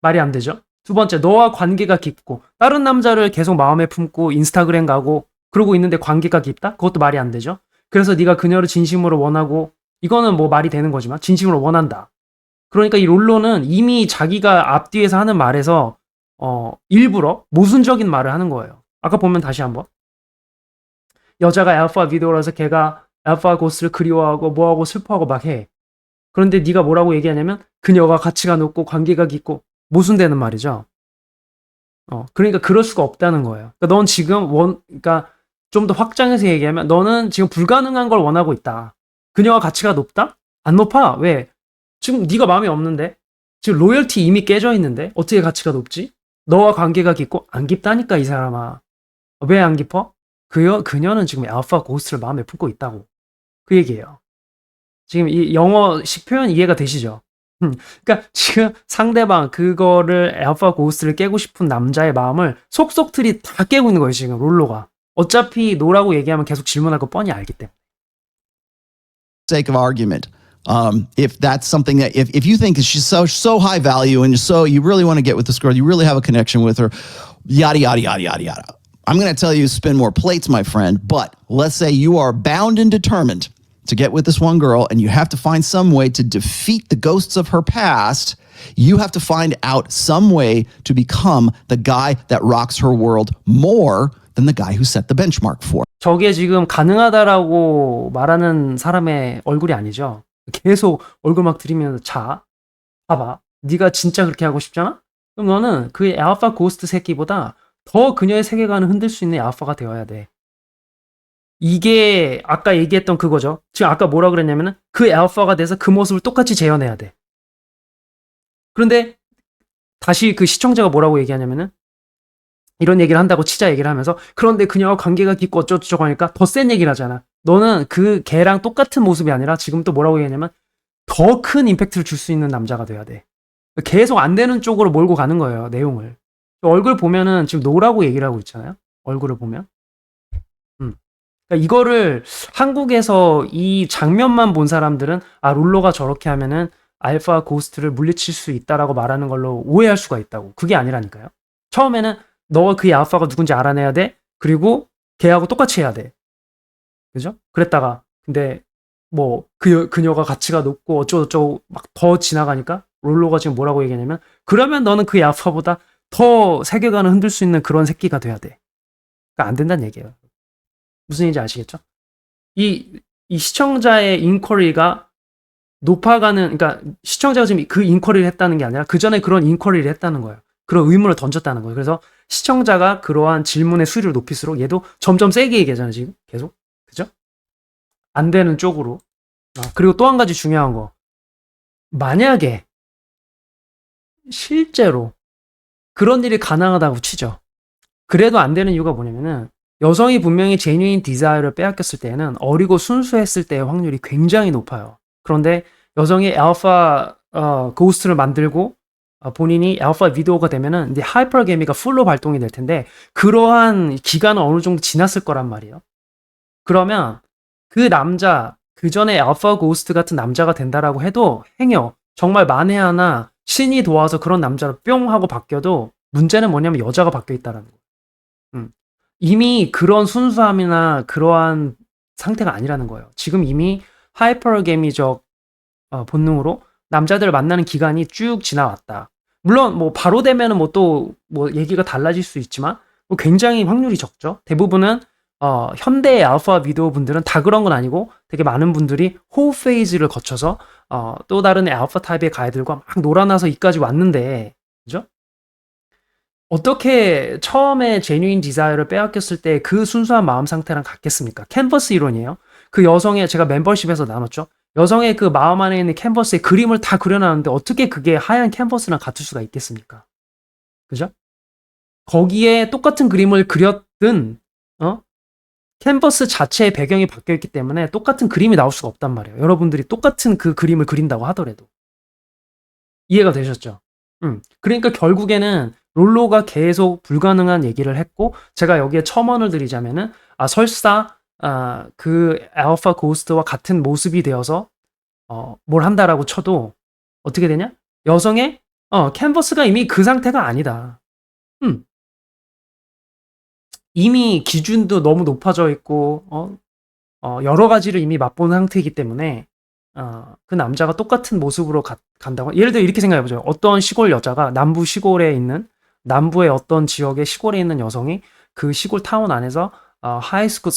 말이 안 되죠. 두 번째, 너와 관계가 깊고 다른 남자를 계속 마음에 품고 인스타그램 가고 그러고 있는데 관계가 깊다? 그것도 말이 안 되죠. 그래서 네가 그녀를 진심으로 원하고, 이거는 뭐 말이 되는 거지만 진심으로 원한다. 그러니까 이 롤러는 이미 자기가 앞뒤에서 하는 말에서 일부러 모순적인 말을 하는 거예요. 아까 보면 다시 한번, 여자가 알파 비디오라서 걔가 알파 고스를 그리워하고 뭐하고 슬퍼하고 막 해. 그런데 네가 뭐라고 얘기하냐면 그녀가 가치가 높고 관계가 깊고, 모순되는 말이죠. 그러니까 그럴 수가 없다는 거예요. 그러니까 넌 지금 그러니까 좀 더 확장해서 얘기하면 너는 지금 불가능한 걸 원하고 있다. 그녀가 가치가 높다? 안 높아. 왜? 지금 네가 마음에 없는데, 지금 로열티 이미 깨져 있는데 어떻게 가치가 높지? 너와 관계가 깊고 안 깊다니까 이 사람아. 왜 안 깊어? 그녀는 지금 알파 고스트를 마음에 품고 있다고. 그 얘기예요. 지금 이 영어식 표현 이해가 되시죠? 그러니까 지금 상대방 그거를 알파 고스트를 깨고 싶은 남자의 마음을 속속들이 다 깨고 있는 거예요. 지금 롤러가. 어차피 노라고 얘기하면 계속 질문할 거 뻔히 알기 때문에. sake of argument, if that's something that if you think she's so high value and so you really want to get with this girl, you really have a connection with her, yada yada yada yada yada. I'm going to tell you spin more plates, my friend. But let's say you are bound and determined to get with this one girl and you have to find some way to defeat the ghosts of her past, you have to find out some way to become the guy that rocks her world more than the guy who set the benchmark for. 저게 지금 가능하다라고 말하는 사람의 얼굴이 아니죠. 계속 얼굴 막 들이면서 자, 봐봐. 네가 진짜 그렇게 하고 싶잖아? 그럼 너는 그 알파 고스트 새끼보다 더 그녀의 세계관을 흔들 수 있는 알파가 되어야 돼. 이게 아까 얘기했던 그거죠. 지금 아까 뭐라 그랬냐면은 그 알파가 돼서 그 모습을 똑같이 재현해야 돼. 그런데 다시 그 시청자가 뭐라고 얘기하냐면은 이런 얘기를 한다고 치자 얘기를 하면서 그런데 그녀와 관계가 깊고 어쩌고저쩌고 하니까 더 센 얘기를 하잖아. 너는 그 걔랑 똑같은 모습이 아니라 지금 또 뭐라고 얘기하냐면 더 큰 임팩트를 줄 수 있는 남자가 돼야 돼. 계속 안 되는 쪽으로 몰고 가는 거예요, 내용을. 얼굴 보면은 지금 노라고 얘기를 하고 있잖아요. 얼굴을 보면. 그러니까 이거를 한국에서 이 장면만 본 사람들은 아, 롤러가 저렇게 하면은 알파 고스트를 물리칠 수 있다라고 말하는 걸로 오해할 수가 있다고. 그게 아니라니까요. 처음에는 너 그 알파가 누군지 알아내야 돼. 그리고 걔하고 똑같이 해야 돼. 그죠? 그랬다가 근데 뭐 그녀가 가치가 높고 어쩌고저쩌고 막 더 지나가니까 롤러가 지금 뭐라고 얘기하냐면 그러면 너는 그 알파보다 더 세계관을 흔들 수 있는 그런 새끼가 돼야 돼. 그러니까 안 된다는 얘기예요. 무슨 얘기인지 아시겠죠? 이 시청자의 인쿼리가 높아가는, 그러니까 시청자가 지금 그 인쿼리를 했다는 게 아니라 그 전에 그런 인쿼리를 했다는 거예요. 그런 의문을 던졌다는 거예요. 그래서 시청자가 그러한 질문의 수위를 높일수록 얘도 점점 세게 얘기하잖아요, 지금. 계속. 그죠? 안 되는 쪽으로. 그리고 또 한 가지 중요한 거. 만약에 실제로 그런 일이 가능하다고 치죠. 그래도 안 되는 이유가 뭐냐면은 여성이 분명히 제뉴인 디자이어를 빼앗겼을 때에는 어리고 순수했을 때의 확률이 굉장히 높아요. 그런데 여성이 알파 고스트를 만들고 본인이 알파 위도우가 되면은 이제 하이퍼게미가 풀로 발동이 될 텐데 그러한 기간은 어느 정도 지났을 거란 말이에요. 그러면 그 남자, 그 전에 알파 고스트 같은 남자가 된다라고 해도 행여 정말 만에 하나 신이 도와서 그런 남자로 뿅 하고 바뀌어도 문제는 뭐냐면 여자가 바뀌어 있다라는 거예요. 이미 그런 순수함이나 그러한 상태가 아니라는 거예요. 지금 이미 하이퍼게미적 본능으로 남자들을 만나는 기간이 쭉 지나왔다. 물론 뭐 바로 되면은 뭐 또 뭐 얘기가 달라질 수 있지만 뭐 굉장히 확률이 적죠. 대부분은 현대의 알파 위도우 분들은 다 그런 건 아니고 되게 많은 분들이 호흡 페이즈를 거쳐서 또 다른 알파 타입의 가이들과 막 놀아나서 이까지 왔는데, 그죠? 어떻게 처음에 제뉴인 디자이어를 빼앗겼을 때 그 순수한 마음 상태랑 같겠습니까? 캔버스 이론이에요. 그 여성의, 제가 멤버십에서 나눴죠. 여성의 그 마음 안에 있는 캔버스에 그림을 다 그려놨는데 어떻게 그게 하얀 캔버스랑 같을 수가 있겠습니까? 그죠? 거기에 똑같은 그림을 그렸든 캔버스 자체의 배경이 바뀌었기 때문에 똑같은 그림이 나올 수가 없단 말이에요. 여러분들이 똑같은 그 그림을 그린다고 하더라도. 이해가 되셨죠? 그러니까 결국에는 롤로가 계속 불가능한 얘기를 했고 제가 여기에 첨언을 드리자면은 설사 그 알파 고스트와 같은 모습이 되어서 뭘 한다라고 쳐도 어떻게 되냐? 여성의 캔버스가 이미 그 상태가 아니다. 이미 기준도 너무 높아져 있고 여러 가지를 이미 맛본 상태이기 때문에 그 남자가 똑같은 모습으로 간다고. 예를 들어 이렇게 생각해보죠. 어떤 시골 여자가 남부 시골에 있는 남부의 어떤 지역의 시골에 있는 여성이 그 시골 타운 안에서 하이스쿨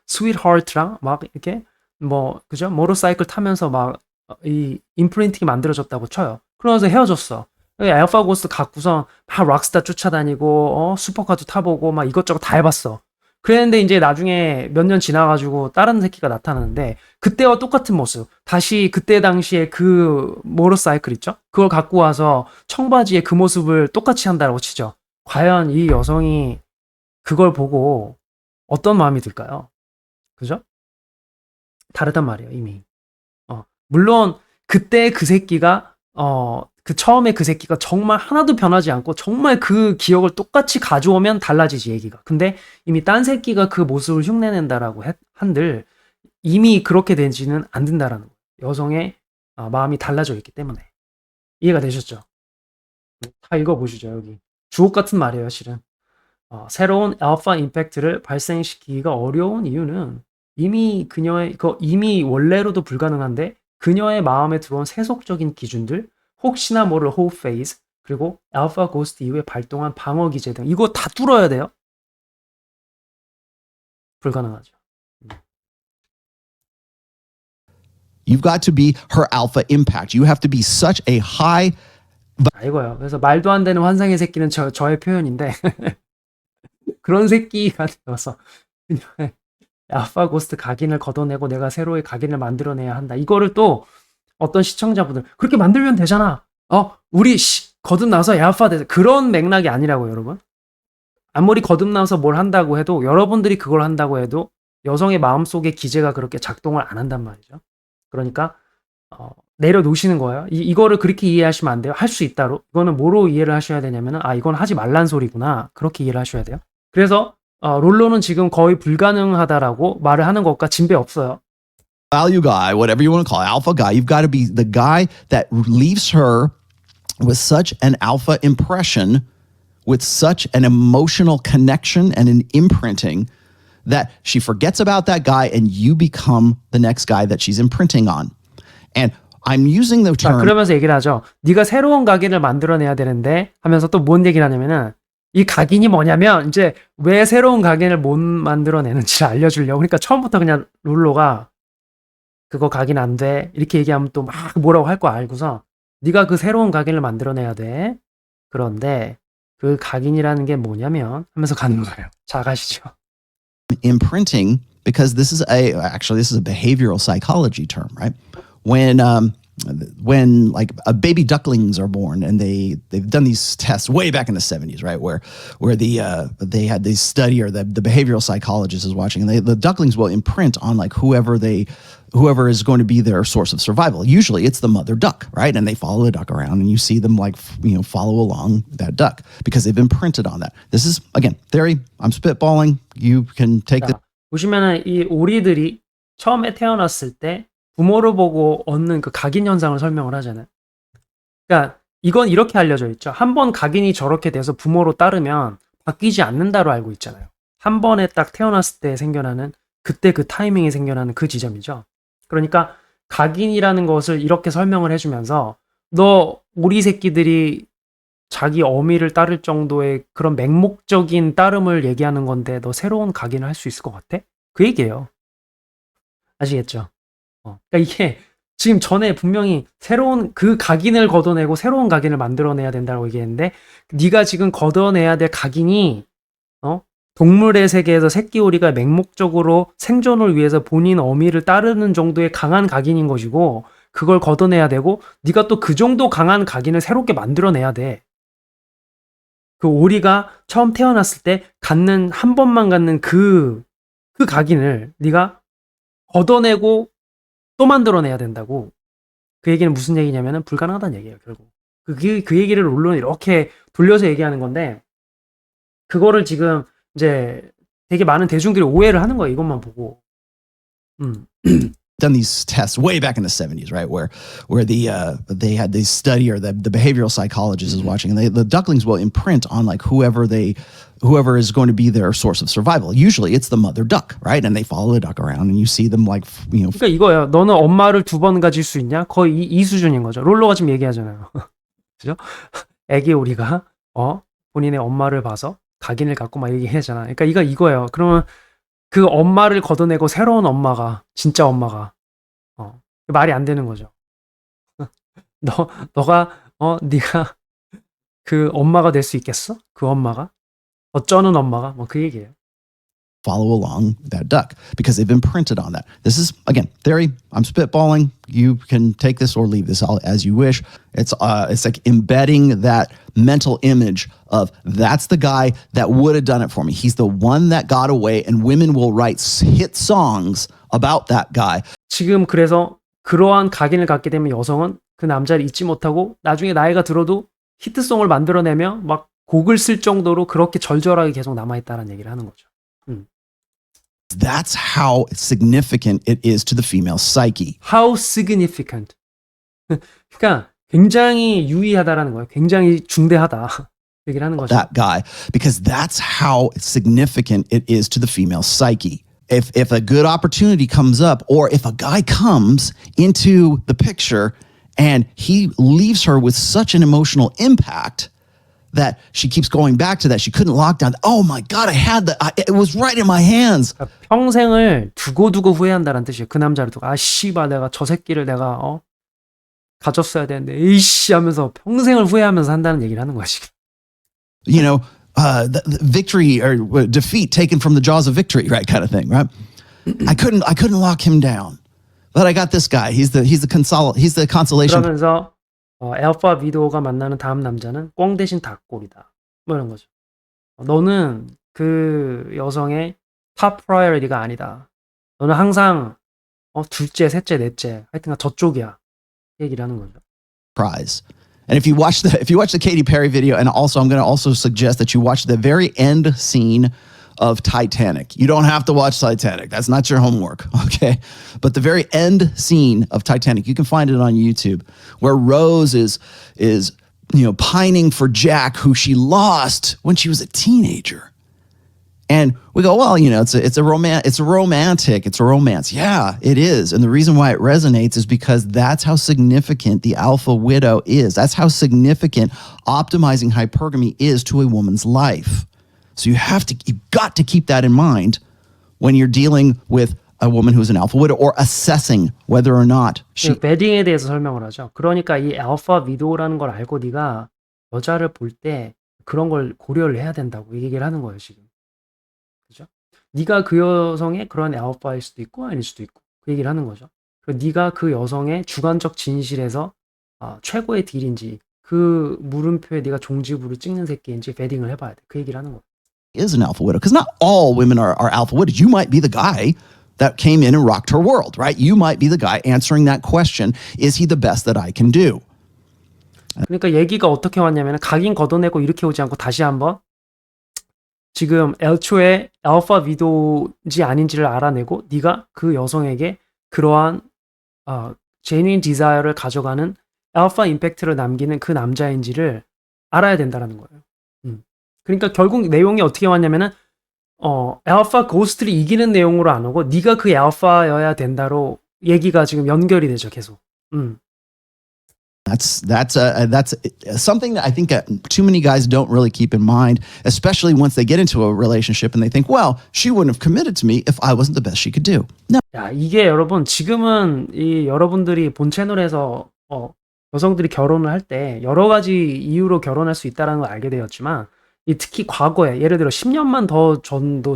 스윗하트랑 막 이렇게 뭐 그죠? 모터사이클 타면서 막 이 임프린팅이 만들어졌다고 쳐요. 그러면서 헤어졌어. 알파 고스트 갖고서 막 락스타 쫓아다니고 슈퍼카도 타보고 막 이것저것 다 해봤어. 그랬는데 이제 나중에 몇 년 지나가지고 다른 새끼가 나타나는데 그때와 똑같은 모습, 다시 그때 당시에 그 모터사이클 있죠? 그걸 갖고 와서 청바지에 그 모습을 똑같이 한다고 치죠. 과연 이 여성이 그걸 보고 어떤 마음이 들까요? 그죠? 다르단 말이에요, 이미. 물론 그때 그 새끼가 그 처음에 그 새끼가 정말 하나도 변하지 않고 정말 그 기억을 똑같이 가져오면 달라지지 얘기가. 근데 이미 딴 새끼가 그 모습을 흉내낸다라고 한들 이미 그렇게 되지는 안 된다라는 거예요. 여성의 마음이 달라져 있기 때문에. 이해가 되셨죠? 다 읽어보시죠. 여기 주옥 같은 말이에요, 실은. 새로운 알파 임팩트를 발생시키기가 어려운 이유는 이미 원래로도 불가능한데 그녀의 마음에 들어온 세속적인 기준들, 혹시나 모를 호흡 페이즈, 그리고 알파 고스트 이후에 발동한 방어 기제 등 이거 다 뚫어야 돼요? 불가능하죠. You've got to be her alpha impact. You have to be such a high 이거요. 그래서 말도 안 되는 환상의 새끼는 저의 표현인데 그런 새끼가 되어서 그녀의 알파 고스트 각인을 걷어내고 내가 새로의 각인을 만들어내야 한다. 이거를 또 어떤 시청자분들 그렇게 만들면 되잖아. 우리 거듭나서 알파 돼. 그런 맥락이 아니라고 여러분. 아무리 거듭나서 뭘 한다고 해도 여러분들이 그걸 한다고 해도 여성의 마음속에 기제가 그렇게 작동을 안 한단 말이죠. 그러니까 내려놓으시는 거예요. 이거를 그렇게 이해하시면 안 돼요. 할 수 있다로. 이거는 뭐로 이해를 하셔야 되냐면은 이건 하지 말란 소리구나. 그렇게 이해를 하셔야 돼요. 그래서 롤러는 지금 거의 불가능하다라고 말을 하는 것과 진배 없어요. value guy, whatever you want to call it, alpha guy. You've got to be the guy that leaves her with such an alpha impression, with such an emotional connection and an imprinting that she forgets about that guy and you become the next guy that she's imprinting on. And I'm using the term. 그러면서 얘기를 하죠. 네가 새로운 각인을 만들어내야 되는데 하면서 또 뭔 얘기를 하냐면은 이 각인이 뭐냐면 이제 왜 새로운 각인을 못 만들어내는지를 알려주려고. 그러니까 처음부터 그냥 룰로가 그거 각인 안 돼. 이렇게 얘기하면 또 막 뭐라고 할 거 알고서 네가 그 새로운 각인을 만들어내야 돼. 그런데 그 각인이라는 게 뭐냐면 하면서 가는 거예요. 자, 가시죠. Imprinting, because this is a behavioral psychology term, right? When like baby ducklings are born and they've done these tests way back in the 70s, right? Where they had this study, or the behavioral psychologist is watching, and the ducklings will imprint on like whoever is going to be their source of survival. Usually it's the mother duck, right? And they follow the duck around and you see them like, follow along that duck because they've imprinted on that. This is, again, theory. I'm spitballing. You can take the. 보시면은 이 오리들이 처음에 태어났을 때 부모를 보고 얻는 그 각인 현상을 설명을 하잖아요. 그러니까 이건 이렇게 알려져 있죠. 한 번 각인이 저렇게 돼서 부모로 따르면 바뀌지 않는다로 알고 있잖아요. 한 번에 딱 태어났을 때 생겨나는 그때 그 타이밍에 생겨나는 그 지점이죠. 그러니까 각인이라는 것을 이렇게 설명을 해주면서 너 오리 새끼들이 자기 어미를 따를 정도의 그런 맹목적인 따름을 얘기하는 건데 너 새로운 각인을 할 수 있을 것 같아? 그 얘기예요. 아시겠죠? 그러니까 이게 지금 전에 분명히 새로운 그 각인을 걷어내고 새로운 각인을 만들어내야 된다고 얘기했는데 네가 지금 걷어내야 될 각인이 동물의 세계에서 새끼 오리가 맹목적으로 생존을 위해서 본인 어미를 따르는 정도의 강한 각인인 것이고 그걸 걷어내야 되고 네가 또 그 정도 강한 각인을 새롭게 만들어내야 돼. 그 오리가 처음 태어났을 때 한 번만 갖는 그 각인을 네가 걷어내고 또 만들어내야 된다고. 그 얘기는 무슨 얘기냐면은 불가능하다는 얘기예요, 결국. 그 얘기를 롤러는 이렇게 돌려서 얘기하는 건데 그거를 지금 이제 되게 많은 대중들이 오해를 하는 거예요, 이것만 보고. Done these tests way back in the 70s, right? Where they had this study, or the behavioral psychologist is watching, and the ducklings will imprint on like whoever is going to be their source of survival. Usually it's the mother duck, right? And they follow the duck around and you see them like, 그러니까 이거예요. 너는 엄마를 2번 가질 수 있냐? 거의 이 수준인 거죠. 롤러가 지금 얘기하잖아요. 그죠? 애기 오리가 본인의 엄마를 봐서 각인을 갖고 막 얘기하잖아. 그러니까 이거예요. 그러면 그 엄마를 걷어내고 새로운 엄마가, 진짜 엄마가 말이 안 되는 거죠. 너가 네가 그 엄마가 될 수 있겠어? 그 엄마가? 어쩌는 엄마가? 뭐 그 얘기예요. follow along that duck because they've imprinted on that. This is, again, theory. I'm spitballing. You can take this or leave this all as you wish. It's like embedding that mental image of that's the guy that would have done it for me. He's the one that got away, and women will write hit songs about that guy. 지금 그래서 그러한 각인을 갖게 되면 여성은 그 남자를 잊지 못하고 나중에 나이가 들어도 히트송을 만들어내며 막 곡을 쓸 정도로 그렇게 절절하게 계속 남아있다는 얘기를 하는 거죠. That's how significant it is to the female psyche. How significant. 그러니까 굉장히 유의하다라는 거예요. 굉장히 중대하다. 얘기를 하는 거죠. That guy, because that's how significant it is to the female psyche. if a good opportunity comes up, or if a guy comes into the picture and he leaves her with such an emotional impact that she keeps going back to that, she couldn't lock down. Oh my God, it was right in my hands. 그러니까 평생을 두고두고 후회한다는 뜻이에요. 그 남자를 두고 씨발 내가 저 새끼를 내가 가졌어야 되는데 에이씨 하면서 평생을 후회하면서 산다는 얘기를 하는 거야 지금. You know, the victory or defeat taken from the jaws of victory, right? Kind of thing, right? I couldn't lock him down, but I got this guy. He's the consolation. 그러면서 알파 위도우가 만나는 다음 남자는 꽝 대신 닭골이다. 뭐 이런 거죠. 너는 그 여성의 탑 프라이어리티가 아니다. 너는 항상 둘째, 셋째, 넷째, 하여튼간 저쪽이야. 얘기를 하는 거죠. Prize. And if you watch the Katy Perry video, and also I'm going to also suggest that you watch the very end scene of Titanic. You don't have to watch Titanic. That's not your homework, okay? But the very end scene of Titanic, you can find it on YouTube, where Rose is pining for Jack, who she lost when she was a teenager. And we go, well, it's a romance. Yeah, it is. And the reason why it resonates is because that's how significant the alpha widow is. That's how significant optimizing hypergamy is to a woman's life. So you've got to keep that in mind when you're dealing with a woman who's an alpha widow or assessing whether or not she. 베딩에 대해서 설명을 하죠. 그러니까 이 알파 위도우라는 걸 알고 네가 여자를 볼 때 그런 걸 고려를 해야 된다고 이 얘기를 하는 거예요 지금. 그죠? 네가 그 여성의 그런 알파일 수도 있고 아닐 수도 있고 그 얘기를 하는 거죠. 그리고 네가 그 여성의 주관적 진실에서 최고의 딜인지 그 물음표에 네가 종지부를 찍는 새끼인지 베딩을 해봐야 돼. 그 얘기를 하는 거예요. Is an alpha widow, because not all women are alpha widows. You might be the guy that came in and rocked her world, right? You might be the guy answering that question, is he the best that I can do? 그러니까 얘기가 어떻게 왔냐면 각인 걷어내고 이렇게 오지 않고 다시 한번 지금 애초에 알파 위도인지 아닌지를 알아내고 네가 그 여성에게 그러한 genuine desire를 가져가는 알파 임팩트를 남기는 그 남자인지를 알아야 된다는 거예요. 그러니까 결국 내용이 어떻게 왔냐면은 알파 고스트를 이기는 내용으로 안 오고 네가 그 알파여야 된다로 얘기가 지금 연결이 되죠 계속. That's something that I think too many guys don't really keep in mind, especially once they get into a relationship and they think, well, she wouldn't have committed to me if I wasn't the best she could do. No. 야, 이게 여러분 지금은 이 여러분들이 본 채널에서 여성들이 결혼을 할 때 여러 가지 이유로 결혼할 수 있다는 걸 알게 되었지만 이 특히 과거에 예를 들어 10년만 더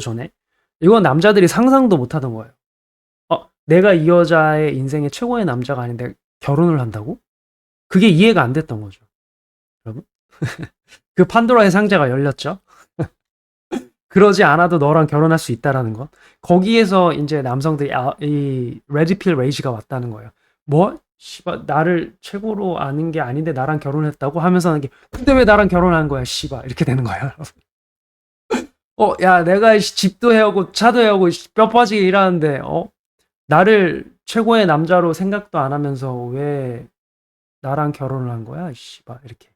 전에 이건 남자들이 상상도 못 하던 거예요. 내가 이 여자의 인생의 최고의 남자가 아닌데 결혼을 한다고? 그게 이해가 안 됐던 거죠. 여러분. 그 판도라의 상자가 열렸죠. 그러지 않아도 너랑 결혼할 수 있다라는 것. 거기에서 이제 남성들이 이 레드필 레이지가 왔다는 거예요. 뭐? 씨발 나를 최고로 아는 게 아닌데 나랑 결혼했다고 하면서 하는 게 근데 왜 나랑 결혼한 거야 씨발 이렇게 되는 거야. 야 내가 집도 해오고 차도 해오고 뼈 빠지게 일하는데 나를 최고의 남자로 생각도 안 하면서 왜 나랑 결혼을 한 거야 씨발 이렇게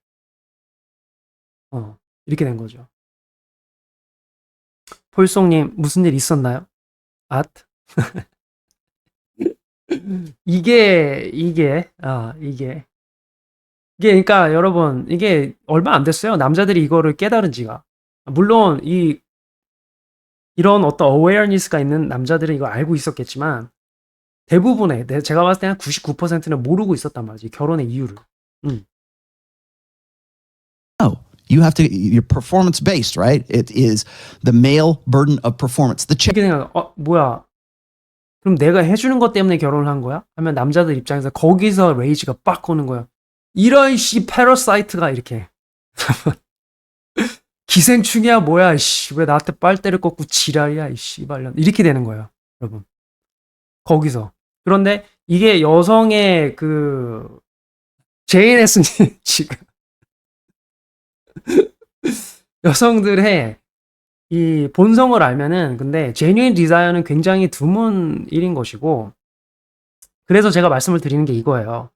이렇게 된 거죠. 폴송님 무슨 일 있었나요? 이게 그러니까 여러분 이게 얼마 안 됐어요. 남자들이 이거를 깨달은 지가. 물론 이런 어떤 awareness가 있는 남자들은 이거 알고 있었겠지만 대부분의 제가 봤을 때 한 99%는 모르고 있었단 말이지. 결혼의 이유를. No. You're performance based, right? It is the male burden of performance. 이렇게 생각, 뭐야. 그럼 내가 해주는 것 때문에 결혼을 한 거야? 하면 남자들 입장에서 거기서 레이지가 빡 오는 거야. 이런 패러사이트가 이렇게. 기생충이야 뭐야 왜 나한테 빨대를 꽂고 지랄이야 말년 이렇게 되는 거예요 여러분. 거기서. 그런데 이게 여성의 그 JNS님 지금 여성들의 이 본성을 알면은 근데 genuine desire는 굉장히 드문 일인 것이고 그래서 제가 말씀을 드리는 게 이거예요.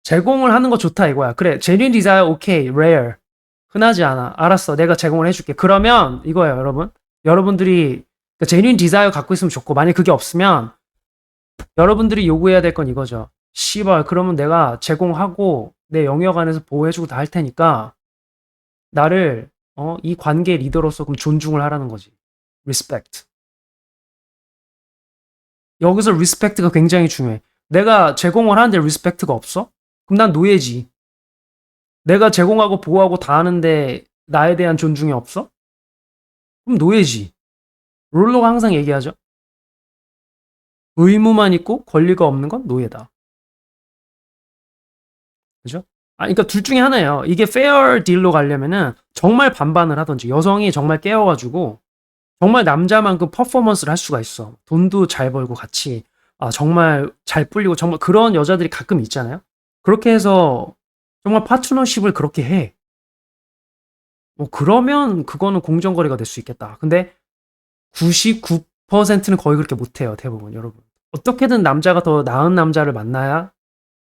제공을 하는 거 좋다 이거야. 그래 genuine desire 오케이 rare 흔하지 않아. 알았어 내가 제공을 해줄게. 그러면 이거예요 여러분. 여러분들이 제뉴인 디자이어 갖고 있으면 좋고, 만약 그게 없으면 여러분들이 요구해야 될 건 이거죠. 씨발, 그러면 내가 제공하고 내 영역 안에서 보호해주고 다 할 테니까 나를 이 관계 리더로서 그럼 존중을 하라는 거지. respect. 여기서 respect가 굉장히 중요해. 내가 제공을 하는데 respect가 없어? 그럼 난 노예지. 내가 제공하고 보호하고 다 하는데 나에 대한 존중이 없어? 그럼 노예지. 롤러가 항상 얘기하죠. 의무만 있고 권리가 없는 건 노예다. 그죠? 그러니까 둘 중에 하나예요. 이게 페어 딜로 가려면은 정말 반반을 하든지 여성이 정말 깨워가지고 정말 남자만큼 퍼포먼스를 할 수가 있어. 돈도 잘 벌고 같이 정말 잘 불리고 정말 그런 여자들이 가끔 있잖아요. 그렇게 해서 정말 파트너십을 그렇게 해. 뭐 그러면 그거는 공정거래가 될 수 있겠다. 근데 99%는 거의 그렇게 못해요. 대부분 여러분. 어떻게든 남자가 더 나은 남자를 만나야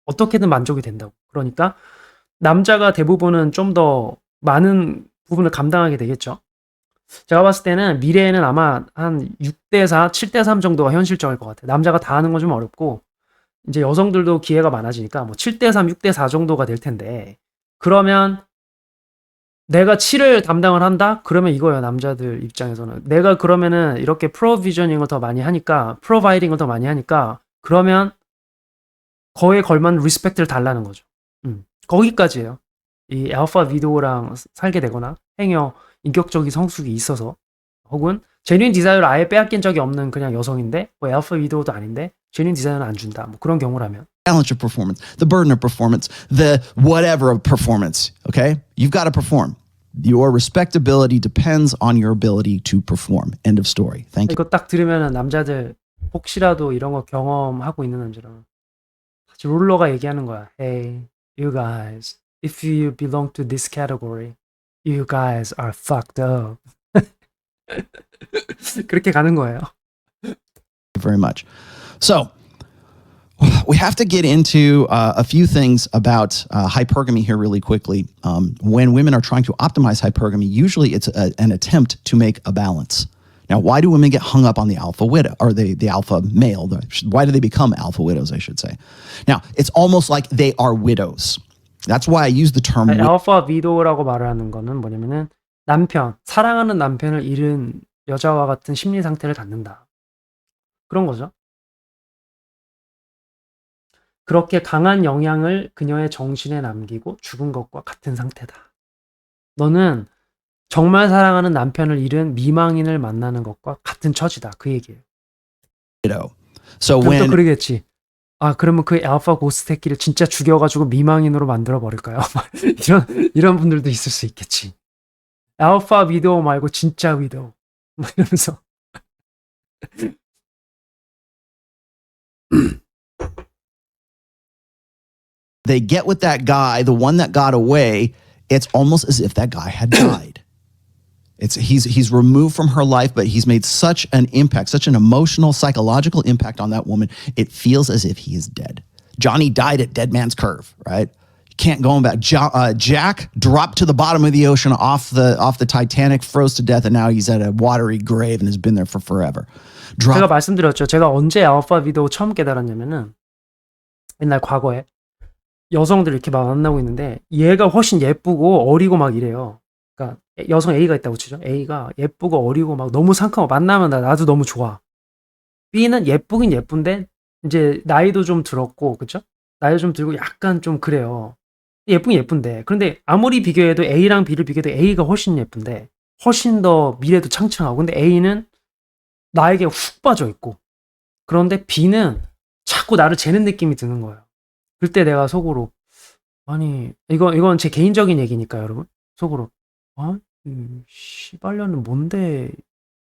어떻게든 만족이 된다고. 그러니까 남자가 대부분은 좀 더 많은 부분을 감당하게 되겠죠. 제가 봤을 때는 미래에는 아마 한 6대4, 7대3 정도가 현실적일 것 같아요. 남자가 다 하는 건 좀 어렵고 이제 여성들도 기회가 많아지니까 뭐 7대3, 6대4 정도가 될 텐데 그러면 내가 7을 담당을 한다? 그러면 이거예요. 남자들 입장에서는. 내가 그러면은 이렇게 프로비저닝을 더 많이 하니까 프로바이딩을 더 많이 하니까 그러면 거기에 걸맞는 리스펙트를 달라는 거죠. 거기까지예요. 이 알파 위도우랑 살게 되거나 행여 인격적인 성숙이 있어서 혹은 제뉴인 디자이어를 아예 빼앗긴 적이 없는 그냥 여성인데 뭐 알파 위도우도 아닌데 제뉴인 디자이어는 안 준다. 뭐 그런 경우라면 challenge of performance, the burden of performance, the whatever of performance. Okay, you've got to perform. Your respectability depends on your ability to perform. End of story. Thank you. 이거 딱 들으면은 남자들 혹시라도 이런 거 경험하고 있는 남자라면 롤러가 얘기하는 거야. Hey, you guys, if you belong to this category, you guys are fucked up. 그렇게 가는 거예요. Very much. So we have to get into a few things about hypergamy here really quickly. When women are trying to optimize hypergamy, usually it's an attempt to make a balance. Now, why do women get hung up on the alpha widow or the alpha male? Why do they become alpha widows, I should say? Now, it's almost like they are widows. That's why I use the term 알파 위도우라고 말을 하는 거는 뭐냐면은 사랑하는 남편을 잃은 여자와 같은 심리 상태를 갖는다. 그런 거죠. 그렇게 강한 영향을 그녀의 정신에 남기고 죽은 것과 같은 상태다. 너는 정말 사랑하는 남편을 잃은 미망인을 만나는 것과 같은 처지다. 그 얘기예요. widow. So 그럼 또 when 그러겠지. 그러면 그 알파 고스트 새끼를 진짜 죽여가지고 미망인으로 만들어 버릴까요? 이런 분들도 있을 수 있겠지. 알파 위도우 말고 진짜 위도우. 이러면서. they get with that guy, the one that got away, it's almost as if that guy had died. He's removed from her life, but he's made such an impact, such an emotional, psychological impact on that woman. It feels as if he is dead. Johnny died at Dead Man's Curve, right? Can't go back. Jack dropped to the bottom of the ocean off the Titanic, froze to death, and now he's at a watery grave and has been there for forever. 제가 말씀드렸죠. 제가 언제 알파 위도우 처음 깨달았냐면은 옛날 과거에 여성들 이렇게 막 만나고 있는데 얘가 훨씬 예쁘고 어리고 막 이래요. 그러니까 여성 A가 있다고 치죠. A가 예쁘고 어리고 막 너무 상큼하고 만나면 나도 너무 좋아. B는 예쁘긴 예쁜데 이제 나이도 좀 들었고 그쵸? 나이도 좀 들고 약간 좀 그래요. 예쁘긴 예쁜데 그런데 아무리 비교해도 A랑 B를 비교해도 A가 훨씬 예쁜데 훨씬 더 미래도 창창하고 근데 A는 나에게 훅 빠져 있고 그런데 B는 자꾸 나를 재는 느낌이 드는 거예요. 그때 내가 속으로 아니 이건 제 개인적인 얘기니까 여러분 속으로 씨발년은 뭔데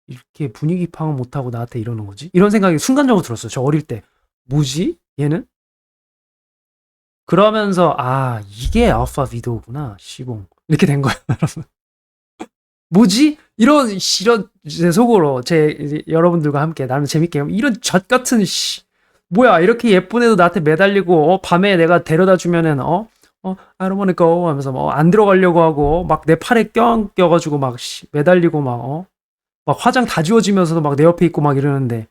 이렇게 분위기 파악 못하고 나한테 이러는 거지? 이런 생각이 순간적으로 들었어요. 저 어릴 때 뭐지 얘는? 그러면서 이게 알파 위도우구나 씨봉 이렇게 된 거예요. 여러분 뭐지? 이런 제 속으로 여러분들과 함께 나름 재밌게 이런 젖 같은 뭐야 이렇게 예쁜 애도 나한테 매달리고 밤에 내가 데려다 주면은 I don't wanna go 하면서 안 들어가려고 하고 막 내 팔에 껴가지고 막 매달리고 막 막 화장 다 지워지면서도 막 내 옆에 있고 막 이러는데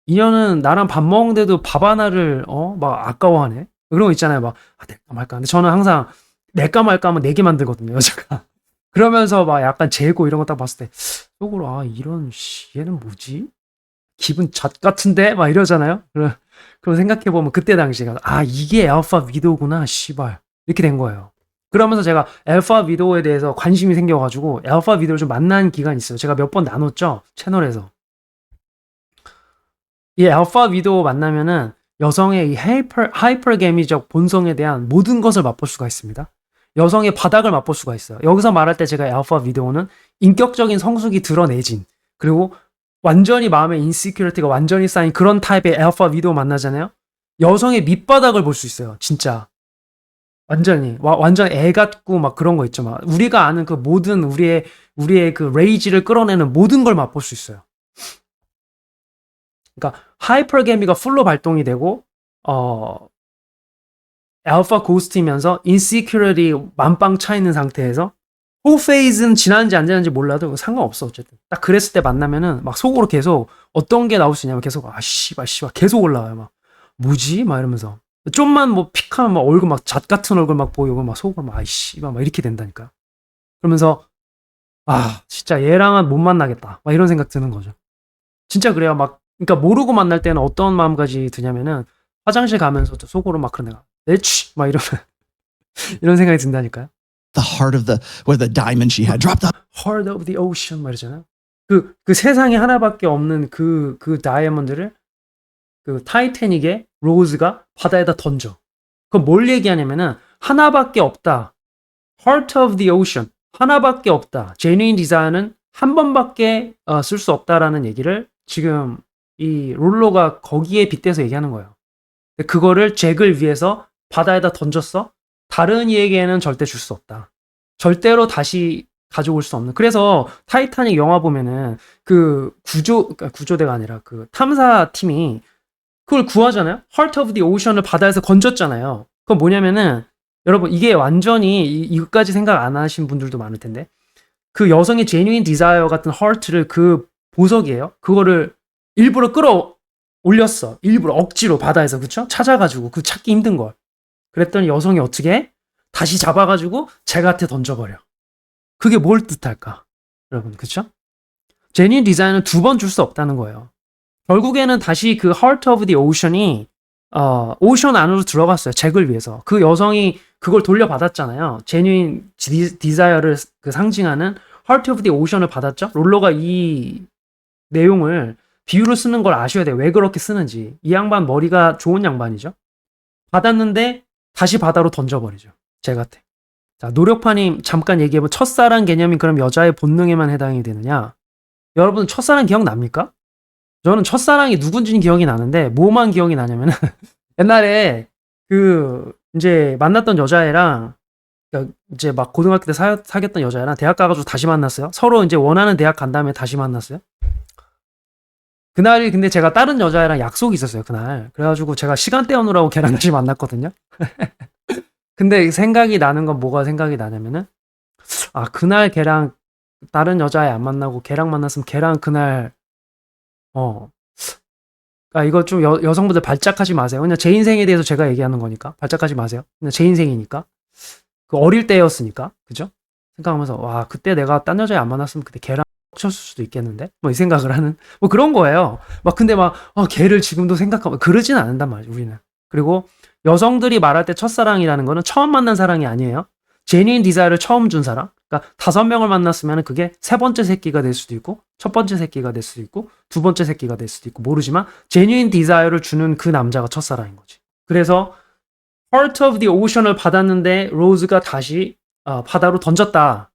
인연은 나랑 밥 먹는데도 밥 하나를 막 아까워하네. 그런 거 있잖아요. 막 낼까 말까. 근데 저는 항상 낼까 말까 하면 4개 만들거든요. 여자가. 그러면서 막 약간 재고 이런 거 딱 봤을 때 속으로 이런 얘는 뭐지? 기분 젖 같은데 막 이러잖아요. 그럼 생각해 보면 그때 당시가 이게 알파 위도우구나 씨발 이렇게 된 거예요. 그러면서 제가 알파 위도우에 대해서 관심이 생겨가지고 알파 위도우를 좀 만난 기간이 있어요. 제가 몇 번 나눴죠 채널에서. 이 알파 위도우 만나면은 여성의 이 하이퍼게미적 본성에 대한 모든 것을 맛볼 수가 있습니다. 여성의 바닥을 맛볼 수가 있어요. 여기서 말할 때 제가 알파 위도우는 인격적인 성숙이 드러내진 그리고 완전히 마음의 인시큐리티가 완전히 쌓인 그런 타입의 알파 위도우 만나잖아요. 여성의 밑바닥을 볼 수 있어요. 진짜 완전히 완전 애 같고 막 그런 거 있죠. 막 우리가 아는 그 모든 우리의 그 레이지를 끌어내는 모든 걸 맛볼 수 있어요. 그러니까 하이퍼게미가 풀로 발동이 되고 알파 고스트이면서 인시큐리티 만빵 차 있는 상태에서 호 페이즈는 지났는지 안 지났는지 몰라도 상관없어. 어쨌든 딱 그랬을 때 만나면은 막 속으로 계속 어떤 게 나올 수 있냐면 계속 씨발 계속 올라와요. 막 뭐지? 막 이러면서 좀만 뭐 픽하면 막 얼굴 막 잣 같은 얼굴 막 보이고 막 속으로 막 씨발 막 이렇게 된다니까. 그러면서 진짜 얘랑은 못 만나겠다. 막 이런 생각 드는 거죠. 진짜 그래요. 막 그러니까 모르고 만날 때는 어떤 마음까지 드냐면은 화장실 가면서도 속으로 막 그런 애가 내취 막 이러면 이런 생각이 든다니까요. The heart of the diamond she had. Drop the Heart of the Ocean 말이잖아요. 그 세상에 하나밖에 없는 그 다이아몬드를 그 타이타닉의 로즈가 바다에다 던져. 그럼 뭘 얘기하냐면은 하나밖에 없다. Heart of the Ocean 하나밖에 없다. Genuine Desire는 한 번밖에 쓸 수 없다라는 얘기를 지금 이 롤러가 거기에 빗대서 얘기하는 거예요. 그거를 잭을 위해서 바다에다 던졌어. 다른 이에게는 절대 줄 수 없다. 절대로 다시 가져올 수 없는. 그래서 타이타닉 영화 보면은 그 그러니까 구조대가 아니라 그 탐사팀이 그걸 구하잖아요. Heart of the Ocean을 바다에서 건졌잖아요. 그건 뭐냐면은 여러분 이게 완전히 이것까지 생각 안 하신 분들도 많을 텐데 그 여성의 genuine desire 같은 heart를 그 보석이에요. 그거를 일부러 끌어올렸어. 일부러 억지로 바다에서 그쵸? 찾아가지고 그 찾기 힘든 걸. 그랬더니 여성이 어떻게 해? 다시 잡아가지고 잭한테 던져버려. 그게 뭘 뜻할까? 여러분 그쵸? genuine desire는 2번 줄 수 없다는 거예요. 결국에는 다시 그 Heart of the Ocean이 오션 안으로 들어갔어요. 잭을 위해서. 그 여성이 그걸 돌려받았잖아요. genuine desire를 그 상징하는 Heart of the Ocean을 받았죠. 롤러가 이 내용을 비유로 쓰는 걸 아셔야 돼요. 왜 그렇게 쓰는지. 이 양반 머리가 좋은 양반이죠. 받았는데 다시 바다로 던져버리죠. 잭한테. 자, 노력파님 잠깐 얘기해보면 첫사랑 개념이 그럼 여자의 본능에만 해당이 되느냐? 여러분 첫사랑 기억납니까? 저는 첫사랑이 누군지는 기억이 나는데 뭐만 기억이 나냐면은 옛날에 그 이제 만났던 여자애랑 그러니까 이제 막 고등학교 때 사귀었던 여자애랑 대학 가가지고 다시 만났어요. 서로 이제 원하는 대학 간 다음에 다시 만났어요. 그날이 근데 제가 다른 여자애랑 약속이 있었어요. 그날. 그래가지고 제가 시간 때우느라고 걔랑 다시 만났거든요. 근데 생각이 나는 건 뭐가 생각이 나냐면은 그날 걔랑 다른 여자애 안 만나고 걔랑 만났으면 걔랑 그날 이거 좀 여성분들 발작하지 마세요. 그냥 제 인생에 대해서 제가 얘기하는 거니까 발작하지 마세요. 그냥 제 인생이니까 그 어릴 때였으니까 그죠? 생각하면서 그때 내가 딴 여자애 안 만났으면 그때 걔랑 쳤을 수도 있겠는데 뭐 이 생각을 하는 뭐 그런 거예요. 막 근데 막 걔를 지금도 생각하면 그러진 않는단 말이죠. 우리는. 그리고 여성들이 말할 때 첫사랑이라는 거는 처음 만난 사랑이 아니에요. 제니인 디자이어를 처음 준 사람. 그러니까 5명을 만났으면 그게 세 번째 새끼가 될 수도 있고 첫 번째 새끼가 될 수도 있고 두 번째 새끼가 될 수도 있고 모르지만 제뉴인 디자이어를 주는 그 남자가 첫사랑인 거지. 그래서 Heart of the Ocean을 받았는데 로즈가 다시 바다로 던졌다.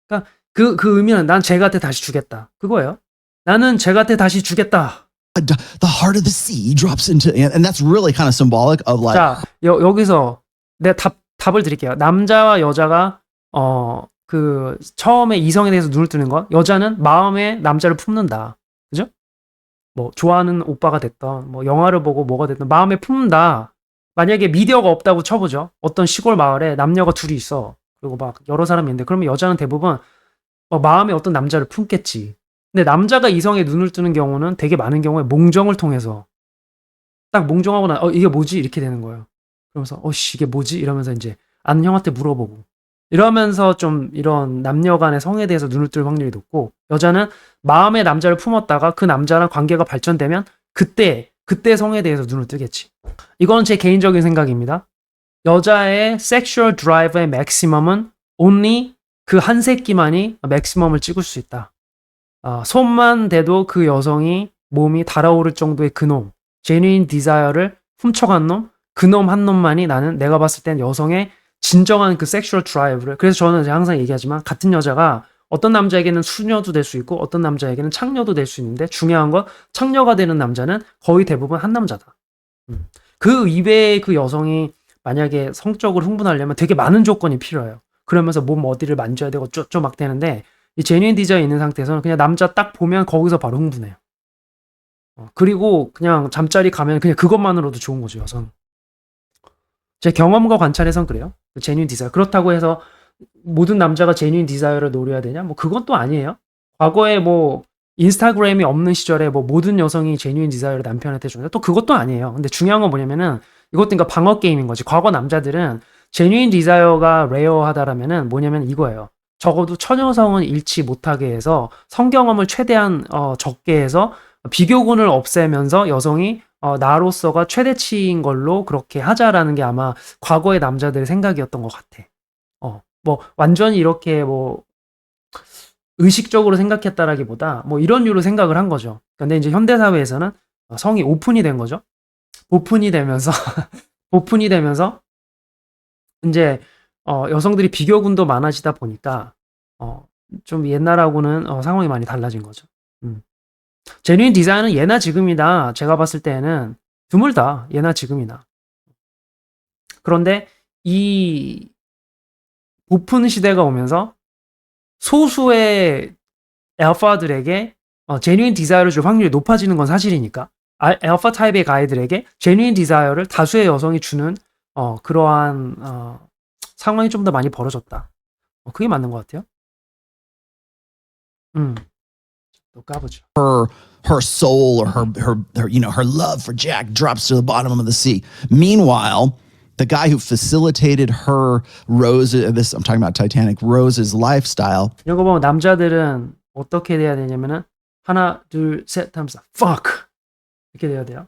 그러니까 그 의미는 난 잭한테 다시 주겠다. 그거예요. 나는 잭한테 다시 주겠다. the heart of the sea drops into, and that's really kind of symbolic of like. 자, 여기서 내가 답을 드릴게요. 남자와 여자가 그 처음에 이성에 대해서 눈을 뜨는 건 여자는 마음에 남자를 품는다. 그죠? 뭐 좋아하는 오빠가 됐던 뭐 영화를 보고 뭐가 됐든 마음에 품는다. 만약에 미디어가 없다고 쳐보죠. 어떤 시골 마을에 남녀가 둘이 있어. 그리고 막 여러 사람이 있는데 그러면 여자는 대부분 마음에 어떤 남자를 품겠지. 근데 남자가 이성에 눈을 뜨는 경우는 되게 많은 경우에 몽정을 통해서 딱 몽정하고 나 이게 뭐지? 이렇게 되는 거예요. 그러면서 씨 이게 뭐지? 이러면서 이제 아는 형한테 물어보고 이러면서 좀 이런 남녀 간의 성에 대해서 눈을 뜰 확률이 높고 여자는 마음의 남자를 품었다가 그 남자랑 관계가 발전되면 그때 성에 대해서 눈을 뜨겠지. 이건 제 개인적인 생각입니다. 여자의 섹슈얼 드라이브의 맥시멈은 only 그 한 새끼만이 맥시멈을 찍을 수 있다. 손만 대도 그 여성이 몸이 달아오를 정도의 그놈, 제뉴인 디자이어를 훔쳐간 놈, 그놈 한 놈만이 나는 내가 봤을 땐 여성의 진정한 그 섹슈얼 드라이브를 그래서 저는 이제 항상 얘기하지만 같은 여자가 어떤 남자에게는 수녀도 될 수 있고 어떤 남자에게는 창녀도 될 수 있는데 중요한 건 창녀가 되는 남자는 거의 대부분 한 남자다. 그 이외의 그 여성이 만약에 성적으로 흥분하려면 되게 많은 조건이 필요해요. 그러면서 몸 어디를 만져야 되고 쪼쪼 막 되는데 이 제뉴인 디자이 있는 상태에서는 그냥 남자 딱 보면 거기서 바로 흥분해요. 그리고 그냥 잠자리 가면 그냥 그것만으로도 좋은 거죠, 여성. 제 경험과 관찰에선 그래요. 제뉴인 디자이어. 그렇다고 해서 모든 남자가 제뉴인 디자이어를 노려야 되냐? 뭐 그건 또 아니에요. 과거에 뭐 인스타그램이 없는 시절에 뭐 모든 여성이 제뉴인 디자이어를 남편한테 주는데 또 그것도 아니에요. 근데 중요한 건 뭐냐면은 이것도 그러니까 방어 게임인 거지. 과거 남자들은 제뉴인 디자이어가 레어하다라면은 뭐냐면 이거예요. 적어도 처녀성은 잃지 못하게 해서 성경험을 최대한 적게 해서 비교군을 없애면서 여성이 나로서가 최대치인 걸로 그렇게 하자라는 게 아마 과거의 남자들의 생각이었던 것 같아. 뭐 완전히 이렇게 뭐 의식적으로 생각했다라기보다 뭐 이런 류로 생각을 한 거죠. 근데 이제 현대 사회에서는 성이 오픈이 된 거죠. 오픈이 되면서 오픈이 되면서 이제 여성들이 비교군도 많아지다 보니까 좀 옛날하고는 상황이 많이 달라진 거죠. 제뉴인 디자인은 예나 지금이나 제가 봤을 때는 드물다. 예나 지금이나. 그런데 이 오픈 시대가 오면서 소수의 알파들에게 제뉴인 디자이어를 줄 확률이 높아지는 건 사실이니까 알파 타입의 가이들에게 제뉴인 디자이어를 다수의 여성이 주는 그러한 상황이 좀 더 많이 벌어졌다. 그게 맞는 것 같아요. 또 까보죠. her soul or her you know her love for Jack drops to the bottom of the sea. Meanwhile, the guy who facilitated her this I'm talking about Titanic Rose's lifestyle. 이런 거 보면 남자들은 어떻게 돼야 되냐면은 하나 둘 셋 하면서 fuck 이렇게 돼야 돼요.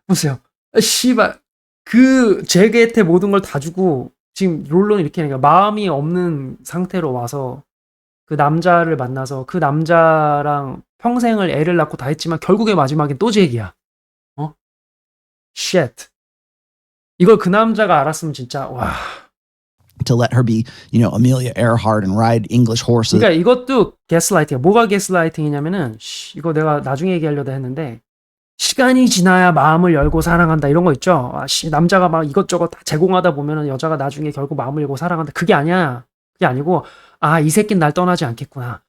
보세요. 씨발 그 제 곁에 모든 걸 다 주고 지금 롤러는 이렇게 하니까 마음이 없는 상태로 와서 그 남자를 만나서 그 남자랑 평생을 애를 낳고 다 했지만 결국에 마지막엔 또 제 얘기야. shit. 이걸 그 남자가 알았으면 진짜 와. To let her be, you know, Amelia Earhart and ride English horses. 그러니까 이것도 게스라이팅이야. 뭐가 게스라이팅이냐면은 이거 내가 나중에 얘기하려다 했는데 시간이 지나야 마음을 열고 사랑한다 이런 거 있죠. 남자가 막 이것저것 다 제공하다 보면은 여자가 나중에 결국 마음을 열고 사랑한다. 그게 아니야. 그게 아니고 이 새끼는 날 떠나지 않겠구나.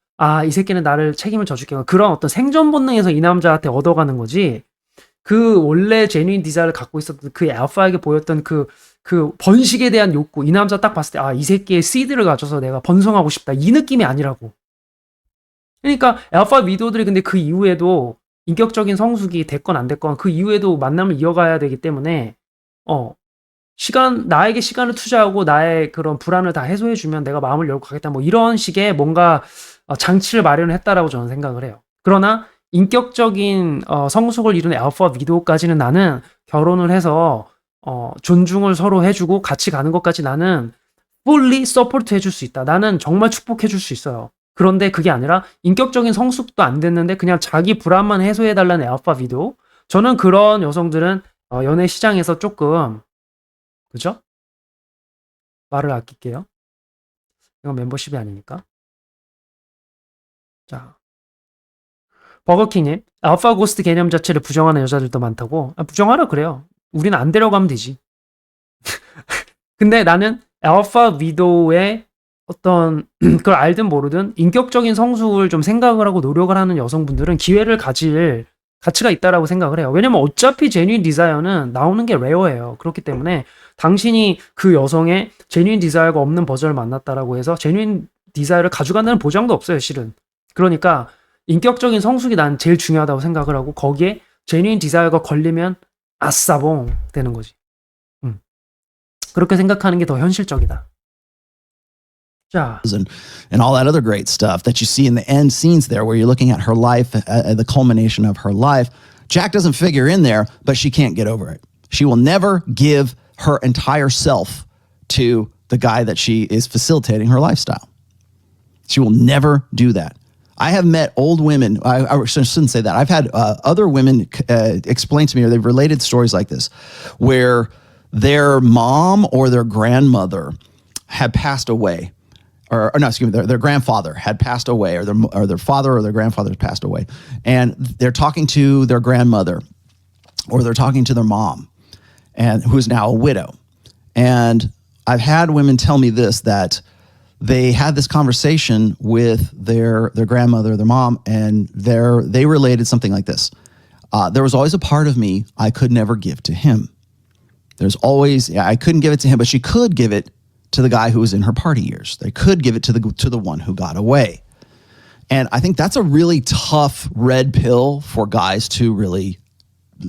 이 새끼는 나를 책임을 져줄게. 그런 어떤 생존 본능에서 이 남자한테 얻어가는 거지. 그 원래 제뉴인 디자이어를 갖고 있었던 그 알파에게 보였던 그 번식에 대한 욕구. 이 남자 딱 봤을 때 이 새끼의 시드를 가져서 내가 번성하고 싶다. 이 느낌이 아니라고. 그러니까 알파 위도들이 근데 그 이후에도 인격적인 성숙이 됐건 안 됐건 그 이후에도 만남을 이어가야 되기 때문에 나에게 시간을 투자하고 나의 그런 불안을 다 해소해 주면 내가 마음을 열고 가겠다. 뭐 이런 식의 뭔가 장치를 마련했다라고 저는 생각을 해요. 그러나 인격적인 성숙을 이룬 알파 위도까지는 나는 결혼을 해서 존중을 서로 해주고 같이 가는 것까지 나는 fully support 해줄 수 있다. 나는 정말 축복해줄 수 있어요. 그런데 그게 아니라 인격적인 성숙도 안 됐는데 그냥 자기 불안만 해소해달라는 알파 위도. 저는 그런 여성들은 연애 시장에서 조금 그죠? 말을 아낄게요. 이건 멤버십이 아니니까. 자, 버거킹님, 알파 고스트 개념 자체를 부정하는 여자들도 많다고. 부정하라 그래요. 우리는 안 데려가면 되지. 근데 나는 알파 위도의 어떤 그걸 알든 모르든 인격적인 성숙을 좀 생각을 하고 노력을 하는 여성분들은 기회를 가질 가치가 있다라고 생각을 해요. 왜냐면 어차피 제뉴인 디자이어는 나오는 게 레어예요. 그렇기 때문에 당신이 그 여성의 제뉴인 디자이어가 없는 버전을 만났다라고 해서 제뉴인 디자이어를 가져간다는 보장도 없어요, 실은. 그러니까 인격적인 성숙이 난 제일 중요하다고 생각을 하고 거기에 제뉴인 디자이어가 걸리면 아싸봉 되는 거지. 그렇게 생각하는 게 더 현실적이다. 자, and all that other great stuff that you see in the end scenes there where you're looking at her life, the culmination of her life. Jack doesn't figure in there, but she can't get over it. She will never give her entire self to the guy that she is facilitating her lifestyle. She will never do that. I have met old women. I shouldn't say that. I've had other women explain to me, or they've related stories like this, where their mom or their grandmother had passed away, or no, excuse me, their grandfather had passed away, or their father or their grandfather had passed away, and they're talking to their grandmother, or they're talking to their mom, and who's now a widow. And I've had women tell me this, that they had this conversation with their grandmother, their mom, and they related something like this. There was always a part of me I could never give to him. There's always, I couldn't give it to him, but she could give it to the guy who was in her party years. They could give it to the one who got away. And I think that's a really tough red pill for guys to really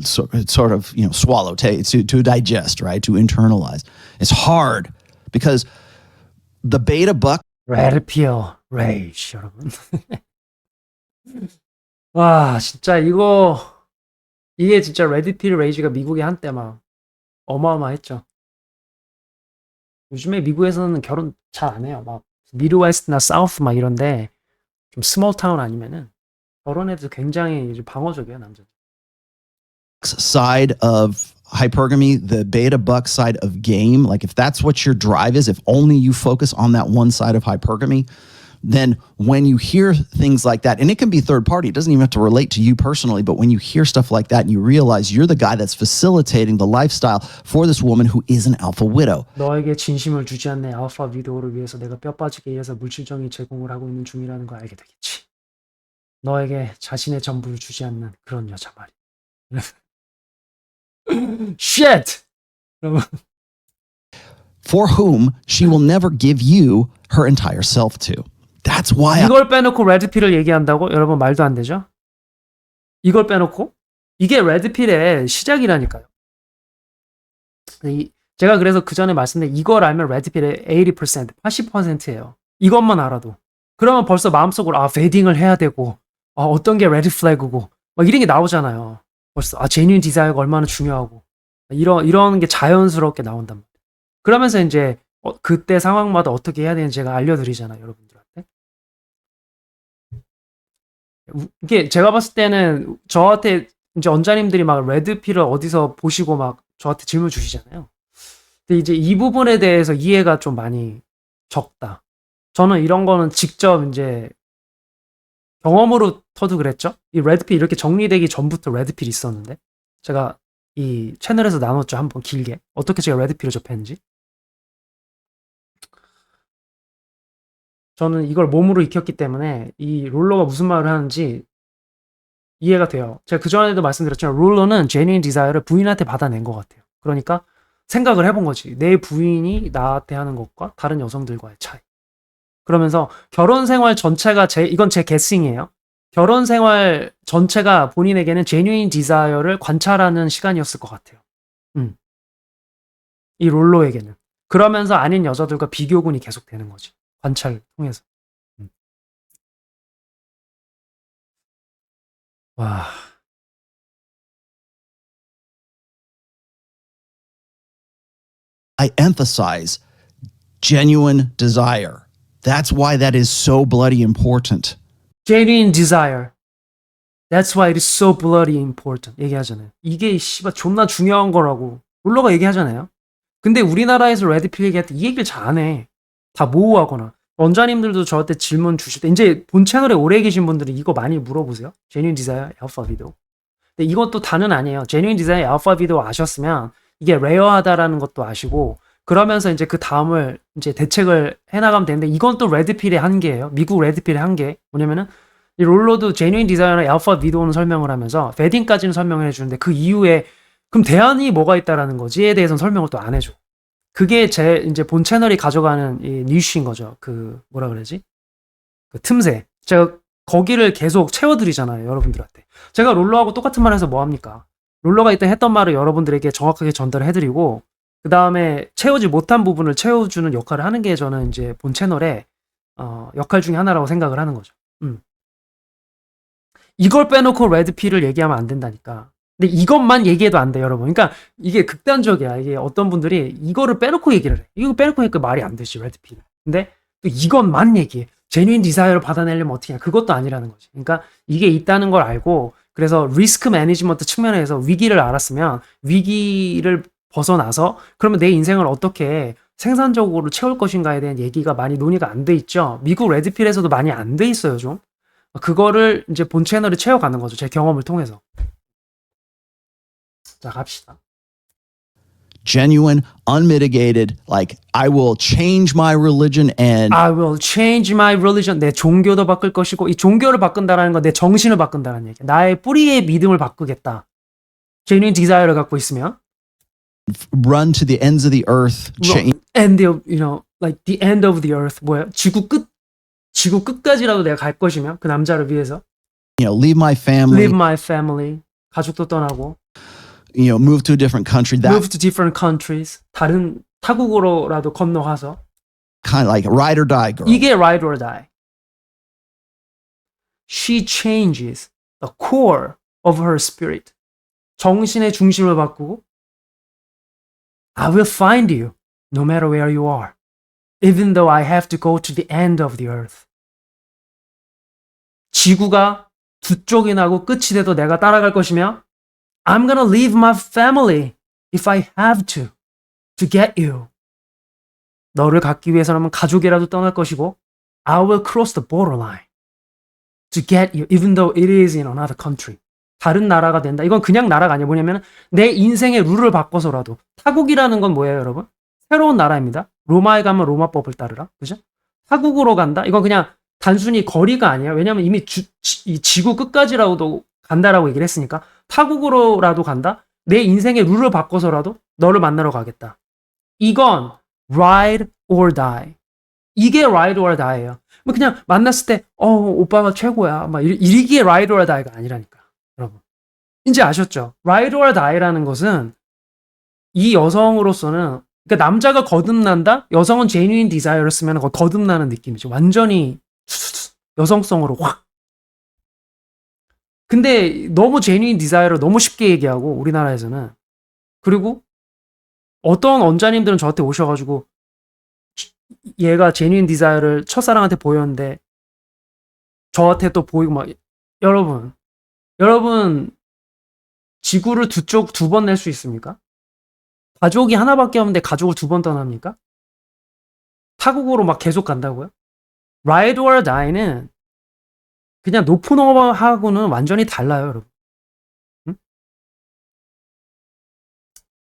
sort of, swallow, to digest, right? To internalize. It's hard because the beta buck. Red pill rage, 여러분. 와, 진짜 이게 진짜 레드 필 레이지가 미국에 한때 막 어마어마했죠. 요즘에 미국에서는 결혼 잘 안 해요. 막 미드웨스트나 사우스 막 이런데 좀 스몰 타운 아니면은 결혼해도 굉장히 이제 방어적이에요, 남자들. Side of hypergamy, the beta buck side of game, like if that's what your drive is, if only you focus on that one side of hypergamy, then when you hear things like that, and it can be third party, it doesn't even have to relate to you personally, but when you hear stuff like that and you realize you're the guy that's facilitating the lifestyle for this woman who is an alpha widow. 너에게 진심을 주지 않는 알파 위도우를 위해서 내가 뼈 빠지게 일해서 물질적인 제공을 하고 있는 중이라는 걸 알게 되겠지. 너에게 자신의 전부를 주지 않는 그런 여자 말이야. Shit! For whom she will never give you her entire self to. That's why 이걸 빼놓고 레드필을 얘기한다고? 여러분 말도 안 되죠? 이걸 빼놓고? 이게 레드필의 시작이라니까요. 제가 그래서 그 전에 말씀드린 이걸 알면 레드필의 80%, 80%예요. 이것만 알아도. 그러면 벌써 마음속으로 베딩을 해야 되고 어떤 게 레드 플래그고 막 이런 게 나오잖아요. 벌써 제뉴인 디자이어가 얼마나 중요하고 이런 게 자연스럽게 나온단 말이에요. 그러면서 이제 그때 상황마다 어떻게 해야 되는지 제가 알려드리잖아요, 여러분들한테. 이게 제가 봤을 때는 저한테 이제 원자님들이 막 레드필을 어디서 보시고 막 저한테 질문 주시잖아요. 근데 이제 이 부분에 대해서 이해가 좀 많이 적다. 저는 이런 거는 직접 이제 경험으로부터도 그랬죠. 이 레드필 이렇게 정리되기 전부터 레드필이 있었는데 제가 이 채널에서 나눴죠, 한번 길게. 어떻게 제가 레드필을 접했는지. 저는 이걸 몸으로 익혔기 때문에 이 롤러가 무슨 말을 하는지 이해가 돼요. 제가 그전에도 말씀드렸지만 롤러는 제뉴인 디자이어를 부인한테 받아낸 것 같아요. 그러니까 생각을 해본 거지. 내 부인이 나한테 하는 것과 다른 여성들과의 차이. 그러면서 결혼 생활 전체가 이건 제 게싱이에요. 결혼 생활 전체가 본인에게는 제뉴인 디자이어를 관찰하는 시간이었을 것 같아요. 이 롤러에게는. 그러면서 아닌 여자들과 비교군이 계속되는 거지. 관찰을 통해서. 와. I emphasize genuine desire. That's why that is so bloody important. Genuine desire. That's why it is so bloody important. 얘기하잖아요. 이게 씨발 존나 중요한 거라고 롤러가 얘기하잖아요. 근데 우리나라에서 레드필 얘기할 때 이 얘기를 잘 안 해. 다 모호하거나. 원자님들도 저한테 질문 주실 때 이제 본 채널에 오래 계신 분들이 이거 많이 물어보세요. Genuine Desire Alpha Video. 근데 이것도 다는 아니에요. Genuine Desire Alpha Video 아셨으면 이게 레어하다라는 것도 아시고 그러면서 이제 그 다음을 이제 대책을 해나가면 되는데 이건 또 레드필의 한계예요. 미국 레드필의 한계. 뭐냐면은 이 롤러도 Genuine Desire나 Alpha Video는 설명을 하면서 베딩까지는 설명을 해주는데 그 이후에 그럼 대안이 뭐가 있다라는 거지에 대해서는 설명을 또 안 해줘. 그게 제 이제 본 채널이 가져가는 이 니쉬인 거죠. 그 뭐라 그러지? 그 틈새. 제가 거기를 계속 채워드리잖아요, 여러분들한테. 제가 롤러하고 똑같은 말 해서 뭐합니까? 롤러가 이때 했던 말을 여러분들에게 정확하게 전달을 해드리고, 그 다음에 채우지 못한 부분을 채워주는 역할을 하는 게 저는 이제 본 채널의 역할 중에 하나라고 생각을 하는 거죠. 이걸 빼놓고 레드필을 얘기하면 안 된다니까. 근데 이것만 얘기해도 안 돼, 여러분. 그러니까 이게 극단적이야. 이게 어떤 분들이 이거를 빼놓고 얘기를 해. 이거 빼놓고 하니까 말이 안 되지, 레드필. 근데 또 이것만 얘기해. 제뉴인 디자이어를 받아내려면 어떻게 해. 그것도 아니라는 거지. 그러니까 이게 있다는 걸 알고, 그래서 리스크 매니지먼트 측면에서 위기를 알았으면 위기를 벗어나서 그러면 내 인생을 어떻게 생산적으로 채울 것인가에 대한 얘기가 많이 논의가 안 돼 있죠. 미국 레드필에서도 많이 안 돼 있어요, 좀. 그거를 이제 본 채널을 채워가는 거죠. 제 경험을 통해서. 자, 갑시다. Genuine, unmitigated, like I will change my religion and I will change my religion. 내 종교도 바꿀 것이고, 이 종교를 바꾼다라는 건 내 정신을 바꾼다는 얘기야. 나의 뿌리의 믿음을 바꾸겠다. genuine desire를 갖고 있으면 run to the ends of the earth. end of, like the end of the earth. 뭐야? 지구 끝까지라도 내가 갈 것이면 그 남자를 위해서 Leave my family, leave my family. 가족도 떠나고 move to a different country. That move to different countries. 다른 타국으로라도 건너가서 kind of like ride or die girl. 이게 ride or die. She changes the core of her spirit. 정신의 중심을 바꾸고 I will find you no matter where you are. Even though I have to go to the end of the earth. 지구가 두 쪽이 나고 끝이 돼도 내가 따라갈 것이며 I'm gonna leave my family if I have to get you. 너를 갖기 위해서라면 가족이라도 떠날 것이고 I will cross the borderline to get you even though it is in another country. 다른 나라가 된다. 이건 그냥 나라가 아니야. 뭐냐면 내 인생의 룰을 바꿔서라도. 타국이라는 건 뭐예요, 여러분? 새로운 나라입니다. 로마에 가면 로마법을 따르라. 그죠? 타국으로 간다. 이건 그냥 단순히 거리가 아니야. 왜냐면 이미 이 지구 끝까지라도 간다라고 얘기를 했으니까 타국으로라도 간다. 내 인생의 룰을 바꿔서라도 너를 만나러 가겠다. 이건 ride or die. 이게 ride or die예요. 뭐 그냥 만났을 때 오빠가 최고야. 막 이게 ride or die가 아니라니까. 여러분. 이제 아셨죠? ride or die라는 것은 이 여성으로서는 그러니까 남자가 거듭난다? 여성은 genuine desire를 쓰면 거듭나는 느낌이죠. 완전히 여성성으로 확. 근데 너무 genuine desire를 너무 쉽게 얘기하고 우리나라에서는 그리고 어떤 원자님들은 저한테 오셔가지고 얘가 genuine desire를 첫사랑한테 보였는데 저한테 또 보이고 막 여러분 지구를 두 번 낼 수 있습니까? 가족이 하나밖에 없는데 가족을 두 번 떠납니까? 타국으로 막 계속 간다고요? Ride or Die는 그냥 노프노하고는 완전히 달라요, 여러분. 응?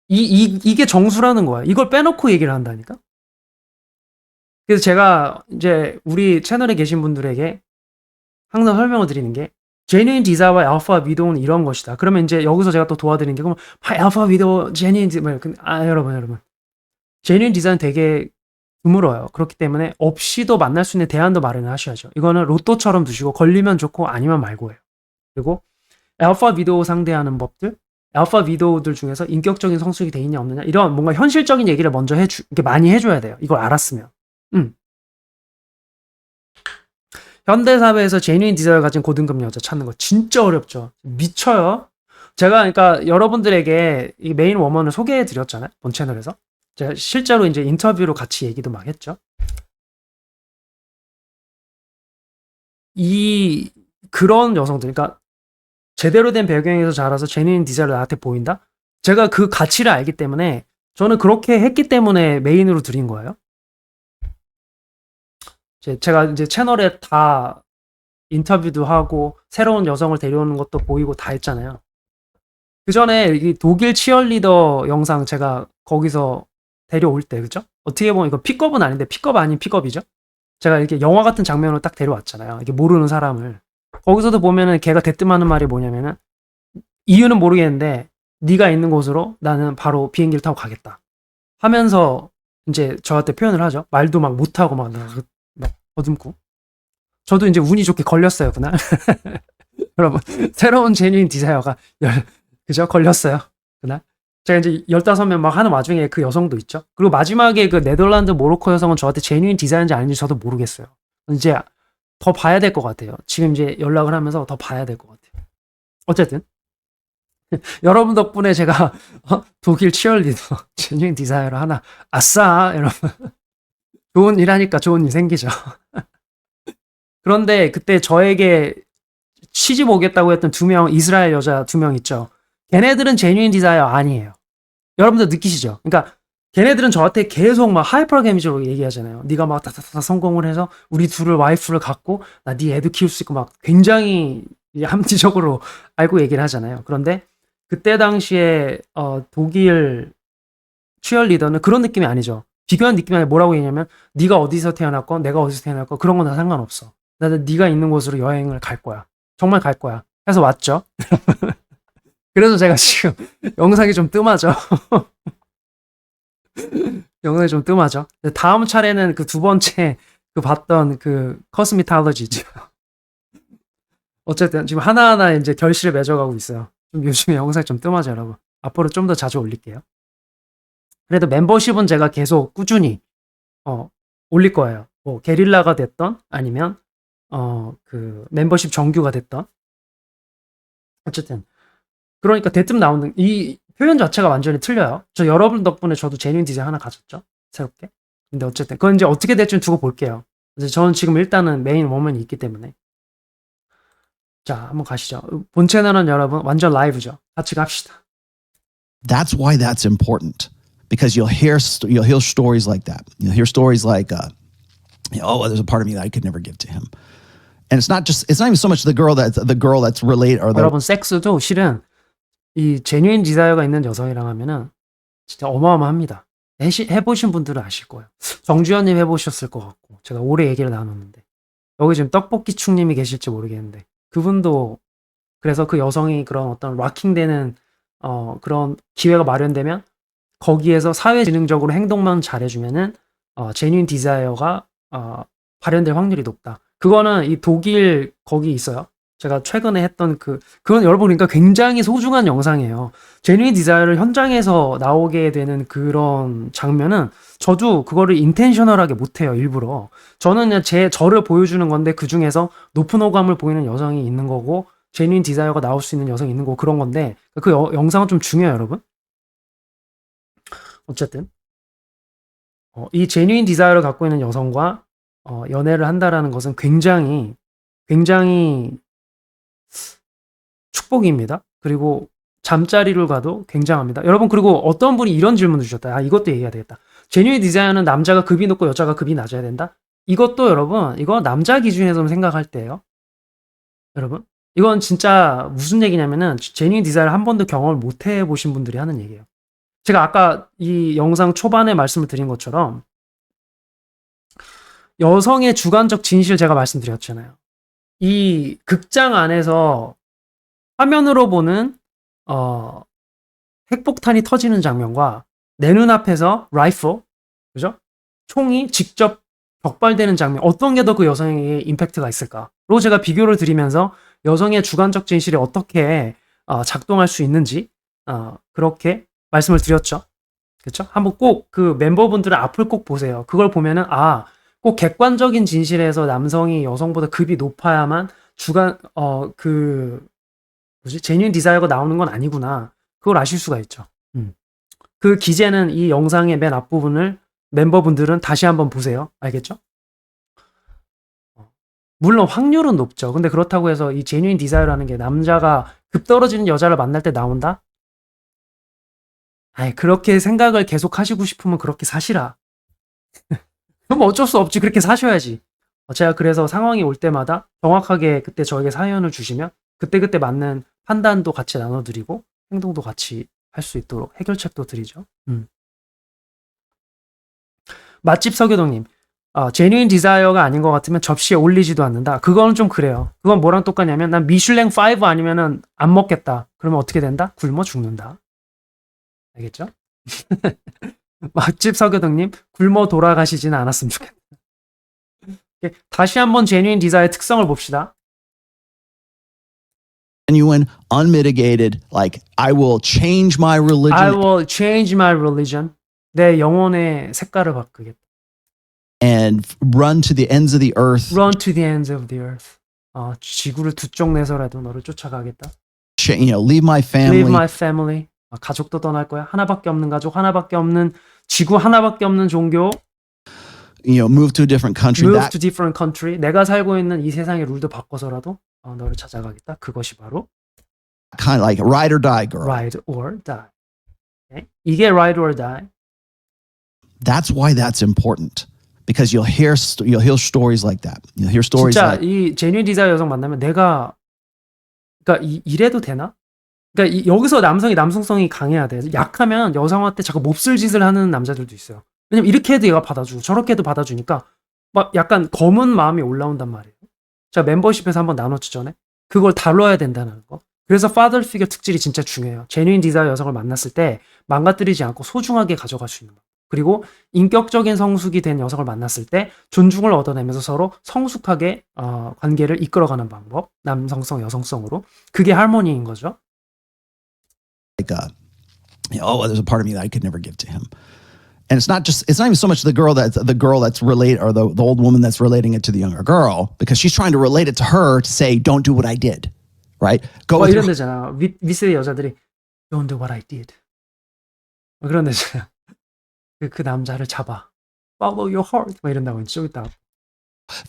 이게 정수라는 거야. 이걸 빼놓고 얘기를 한다니까? 그래서 제가 이제 우리 채널에 계신 분들에게 항상 설명을 드리는 게 genuine desire와 alpha widow는 이런 것이다. 그러면 이제 여기서 제가 또 도와드리는 게 그럼 alpha widow, genuine desire 여러분 genuine desire는 되게 드물어요. 그렇기 때문에 없이도 만날 수 있는 대안도 마련을 하셔야죠. 이거는 로또처럼 두시고 걸리면 좋고 아니면 말고예요. 그리고 alpha widow 상대하는 법들, alpha widow들 중에서 인격적인 성숙이 돼 있냐 없느냐 이런 뭔가 현실적인 얘기를 먼저 이렇게 많이 해줘야 돼요. 이걸 알았으면. 현대사회에서 genuine desire를 가진 고등급 여자 찾는 거 진짜 어렵죠. 미쳐요. 제가 그러니까 여러분들에게 이 메인 워먼을 소개해 드렸잖아요. 본 채널에서. 제가 실제로 이제 인터뷰로 같이 얘기도 막 했죠. 그런 여성들, 그러니까 제대로 된 배경에서 자라서 genuine desire를 나한테 보인다? 제가 그 가치를 알기 때문에 저는 그렇게 했기 때문에 메인으로 드린 거예요. 제가 이제 채널에 다 인터뷰도 하고 새로운 여성을 데려오는 것도 보이고 다 했잖아요. 그 전에 이 독일 치어리더 영상 제가 거기서 데려올 때, 그죠? 어떻게 보면 이거 픽업은 아닌데 픽업 아닌 픽업이죠? 제가 이렇게 영화 같은 장면으로 딱 데려왔잖아요. 이게 모르는 사람을. 거기서도 보면은 걔가 대뜸하는 말이 뭐냐면은 이유는 모르겠는데 네가 있는 곳으로 나는 바로 비행기를 타고 가겠다. 하면서 이제 저한테 표현을 하죠. 말도 막 못하고 막 더듬고. 저도 이제 운이 좋게 걸렸어요, 그날. 여러분, 새로운 제뉴인 디자이어가 그죠? 걸렸어요, 그날. 제가 이제 15명 막 하는 와중에 그 여성도 있죠. 그리고 마지막에 그 네덜란드 모로코 여성은 저한테 제뉴인 디자이어인지 아닌지 저도 모르겠어요. 이제 더 봐야 될 것 같아요. 지금 이제 연락을 하면서 더 봐야 될 것 같아요. 어쨌든 여러분 덕분에 제가 독일 치얼리더 제뉴인 디자이어를 하나 아싸 여러분 좋은 일 하니까 좋은 일 생기죠. 그런데 그때 저에게 시집 오겠다고 했던 2명 이스라엘 여자 2명 있죠. 걔네들은 제뉴인 디자이어 아니에요. 여러분들 느끼시죠? 그러니까 걔네들은 저한테 계속 막 하이퍼게미적으로 얘기하잖아요. 네가 막 다다다 성공을 해서 우리 둘을 와이프를 갖고 나 네 애도 키울 수 있고 막 굉장히 함지적으로 알고 얘기를 하잖아요. 그런데 그때 당시에 독일 치얼리더는 그런 느낌이 아니죠. 비교한 느낌이 아니라 뭐라고 얘기냐면 네가 어디서 태어났건 내가 어디서 태어났건 그런 건 다 상관없어. 나는 네가 있는 곳으로 여행을 갈 거야. 정말 갈 거야. 해서 왔죠. 그래서 제가 지금 영상이 좀 뜸하죠. 영상이 좀 뜸하죠. 다음 차례는 그 2번째 그 봤던 그 커스미탈러지죠. 어쨌든 지금 하나하나 이제 결실을 맺어가고 있어요. 좀 요즘에 영상이 좀 뜸하죠, 여러분. 앞으로 좀 더 자주 올릴게요. 그래도 멤버십은 제가 계속 꾸준히 올릴 거예요. 뭐 게릴라가 됐던 아니면 그 멤버십 정규가 됐던 어쨌든 그러니까 대뜸 나오는 이 표현 자체가 완전히 틀려요. 저 여러분 덕분에 저도 제뉴인 디자인 하나 가졌죠. 새롭게. 근데 어쨌든 그건 이제 어떻게 될지는 두고 볼게요. 이제 저는 지금 일단은 메인 워먼이 있기 때문에. 자, 한번 가시죠. 본 채널은 여러분 완전 라이브죠. 같이 갑시다. That's why that's important, because you'll hear stories like that. You'll hear stories like, oh, there's a part of me that I could never give to him. And it's not even so much the girl that's related or the 여러분 섹스도 실은 이 제뉴인 디자이어가 있는 여성이랑 하면은 진짜 어마어마합니다. 해보신 분들은 아실 거예요. 정주현님 해보셨을 것 같고 제가 오래 얘기를 나눴는데 여기 지금 떡볶이충님이 계실지 모르겠는데 그분도 그래서 그 여성이 그런 어떤 락킹되는 그런 기회가 마련되면 거기에서 사회지능적으로 행동만 잘해주면은 제뉴인 디자이어가 발현될 확률이 높다. 그거는 이 독일 거기 있어요. 제가 최근에 했던 그건 여러분 그러니까 굉장히 소중한 영상이에요. 제뉴인 디자이어를 현장에서 나오게 되는 그런 장면은 저도 그거를 인텐셔널하게 못해요, 일부러. 저는 그냥 저를 보여주는 건데 그 중에서 높은 호감을 보이는 여성이 있는 거고 제뉴인 디자이어가 나올 수 있는 여성이 있는 거고 그런 건데 그 영상은 좀 중요해요, 여러분. 어쨌든 이 제뉴인 디자이어를 갖고 있는 여성과 연애를 한다라는 것은 굉장히 축복입니다. 그리고 잠자리를 가도 굉장합니다. 여러분 그리고 어떤 분이 이런 질문을 주셨다. 이것도 얘기해야 되겠다. 제뉴인 디자이어는 남자가 급이 높고 여자가 급이 낮아야 된다? 이것도 여러분 이거 남자 기준에서 생각할 때예요. 여러분 이건 진짜 무슨 얘기냐면은 제뉴인 디자이어를 한 번도 경험을 못 해보신 분들이 하는 얘기예요. 제가 아까 이 영상 초반에 말씀을 드린 것처럼 여성의 주관적 진실 제가 말씀드렸잖아요. 이 극장 안에서 화면으로 보는 핵폭탄이 터지는 장면과 내 눈앞에서 라이플, 그죠? 총이 직접 적발되는 장면 어떤 게 더 그 여성에게 임팩트가 있을까로 제가 비교를 드리면서 여성의 주관적 진실이 어떻게 작동할 수 있는지 그렇게 말씀을 드렸죠. 그렇죠? 한번 꼭 그 멤버분들의 앞을 꼭 보세요. 그걸 보면은 꼭 객관적인 진실에서 남성이 여성보다 급이 높아야만 제뉴인 디자이어가 나오는 건 아니구나. 그걸 아실 수가 있죠. 그 기재는 이 영상의 맨 앞부분을 멤버분들은 다시 한번 보세요. 알겠죠? 물론 확률은 높죠. 근데 그렇다고 해서 이 제뉴인 디자이어라는 게 남자가 급 떨어지는 여자를 만날 때 나온다? 그렇게 생각을 계속 하시고 싶으면 그렇게 사시라. 그럼 어쩔 수 없지. 그렇게 사셔야지. 제가 그래서 상황이 올 때마다 정확하게 그때 저에게 사연을 주시면 그때그때 맞는 판단도 같이 나눠드리고 행동도 같이 할 수 있도록 해결책도 드리죠. 맛집 서교동님, 제뉴인 디자이어가 아닌 것 같으면 접시에 올리지도 않는다. 그건 좀 그래요. 그건 뭐랑 똑같냐면 난 미슐랭 5 아니면은 안 먹겠다. 그러면 어떻게 된다? 굶어 죽는다. 알겠죠? 맛집 서교동님, 굶어 돌아가시지는 않았으면 좋겠다. 다시 한번 genuine desire의 특성을 봅시다. genuine, unmitigated, like I will change my religion I will change my religion. 내 영혼의 색깔을 바꾸겠다. and run to the ends of the earth, Run to the ends of the earth. 지구를 두 쪽 내서라도 너를 쫓아가겠다. leave my family, Leave my family. 가족도 떠날 거야. 하나밖에 없는 가족, 하나밖에 없는 지구, 하나밖에 없는 종교. move to a different country. Move That to different country. 내가 살고 있는 이 세상의 룰도 바꿔서라도 너를 찾아가겠다. 그것이 바로 kind of like ride or die girl. ride or die. Okay? 이게 ride or die. That's why that's important. Because you'll hear stories like that. You'll hear stories 진짜 like 이 genuine desire 여성 만나면 내가 그러니까 이래도 되나? 그러니까 여기서 남성이 남성성이 강해야 돼. 약하면 여성한테 자꾸 몹쓸 짓을 하는 남자들도 있어요. 왜냐면 이렇게 해도 얘가 받아주고 저렇게 해도 받아주니까 막 약간 검은 마음이 올라온단 말이에요. 자, 멤버십에서 한번 나눴지 전에. 그걸 다뤄야 된다는 거. 그래서 father figure 특질이 진짜 중요해요. genuine desire 여성을 만났을 때 망가뜨리지 않고 소중하게 가져갈 수 있는 거. 그리고 인격적인 성숙이 된 여성을 만났을 때 존중을 얻어내면서 서로 성숙하게 관계를 이끌어가는 방법. 남성성, 여성성으로. 그게 할모니인 거죠. there's a part of me that I could never give to him. And it's not even so much the girl that's related, or the old woman that's relating it to the younger girl, because she's trying to relate it to her to say, don't do what I did, right? Go with 이런 your, 데잖아. 윗세대 여자들이 don't do what I did. 그런 데잖아. 그 남자를 잡아. Follow your heart. 막 이런다고 좀 있다.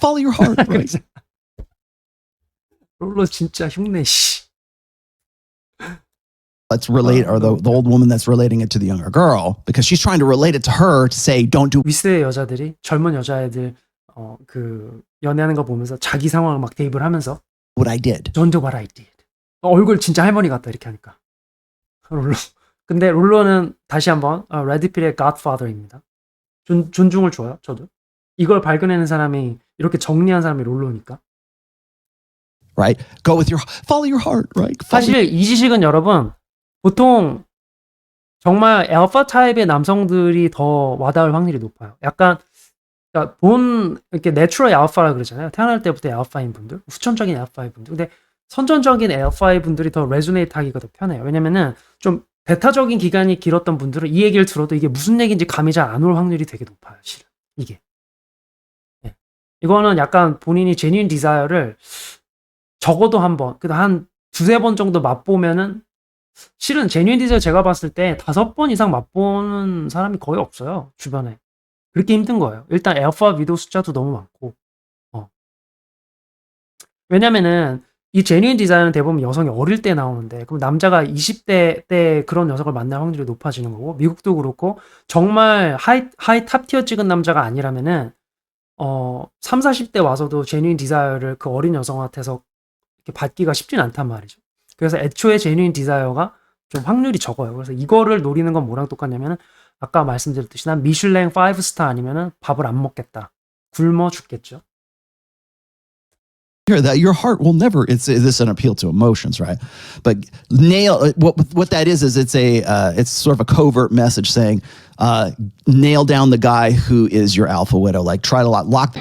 follow your heart, right? 롤러 진짜 흉내 씨. Let's relate, or the old woman that's relating it to the younger girl, because she's trying to relate it to her to say, don't do 윗세대 여자들이 젊은 여자애들 그 연애하는 거 보면서 자기 상황을 막 대입을 하면서 what I did. Don't do what I did. 얼굴 진짜 할머니 같다 이렇게 하니까. 롤러. 근데 롤러는 다시 한번 레드필의 Godfather입니다. 존중을 줘요. 저도. 이걸 발견하는 사람이 이렇게 정리한 사람이 롤러니까. Right? Follow your heart, right? 사실 이 지식은 여러분 보통 정말 알파 타입의 남성들이 더 와닿을 확률이 높아요. 약간 그러니까 이렇게 내추럴 알파라 그러잖아요. 태어날 때부터 알파인 분들, 후천적인 알파인 분들. 근데 선천적인 알파인 분들이 더 레조네이트 하기가 더 편해요. 왜냐면은 좀 베타적인 기간이 길었던 분들은 이 얘기를 들어도 이게 무슨 얘기인지 감이 잘 안 올 확률이 되게 높아요. 실은 이게. 네. 이거는 약간 본인이 genuine desire를 적어도 한 두세 번 정도 맛보면은 실은 genuine desire 제가 봤을 때 5번 이상 맛보는 사람이 거의 없어요. 주변에. 그렇게 힘든 거예요. 일단 알파 위도 숫자도 너무 많고. 왜냐면은 이 genuine desire는 대부분 여성이 어릴 때 나오는데 그럼 남자가 20대 때 그런 여성을 만날 확률이 높아지는 거고 미국도 그렇고 정말 하이 탑티어 찍은 남자가 아니라면은 3, 40대 와서도 genuine desire를 그 어린 여성한테서 이렇게 받기가 쉽진 않단 말이죠. 그래서 애초에 genuine desire가 좀 확률이 적어요. 그래서 이거를 노리는 건 뭐랑 똑같냐면은 아까 말씀드렸듯이 난 미슐랭 5스타 아니면은 밥을 안 먹겠다. 굶어 죽겠죠. that your heart will never. This is an appeal to emotions, right? But what that is it's sort of a covert message saying nail down the guy who is your alpha widow. Like try to lock.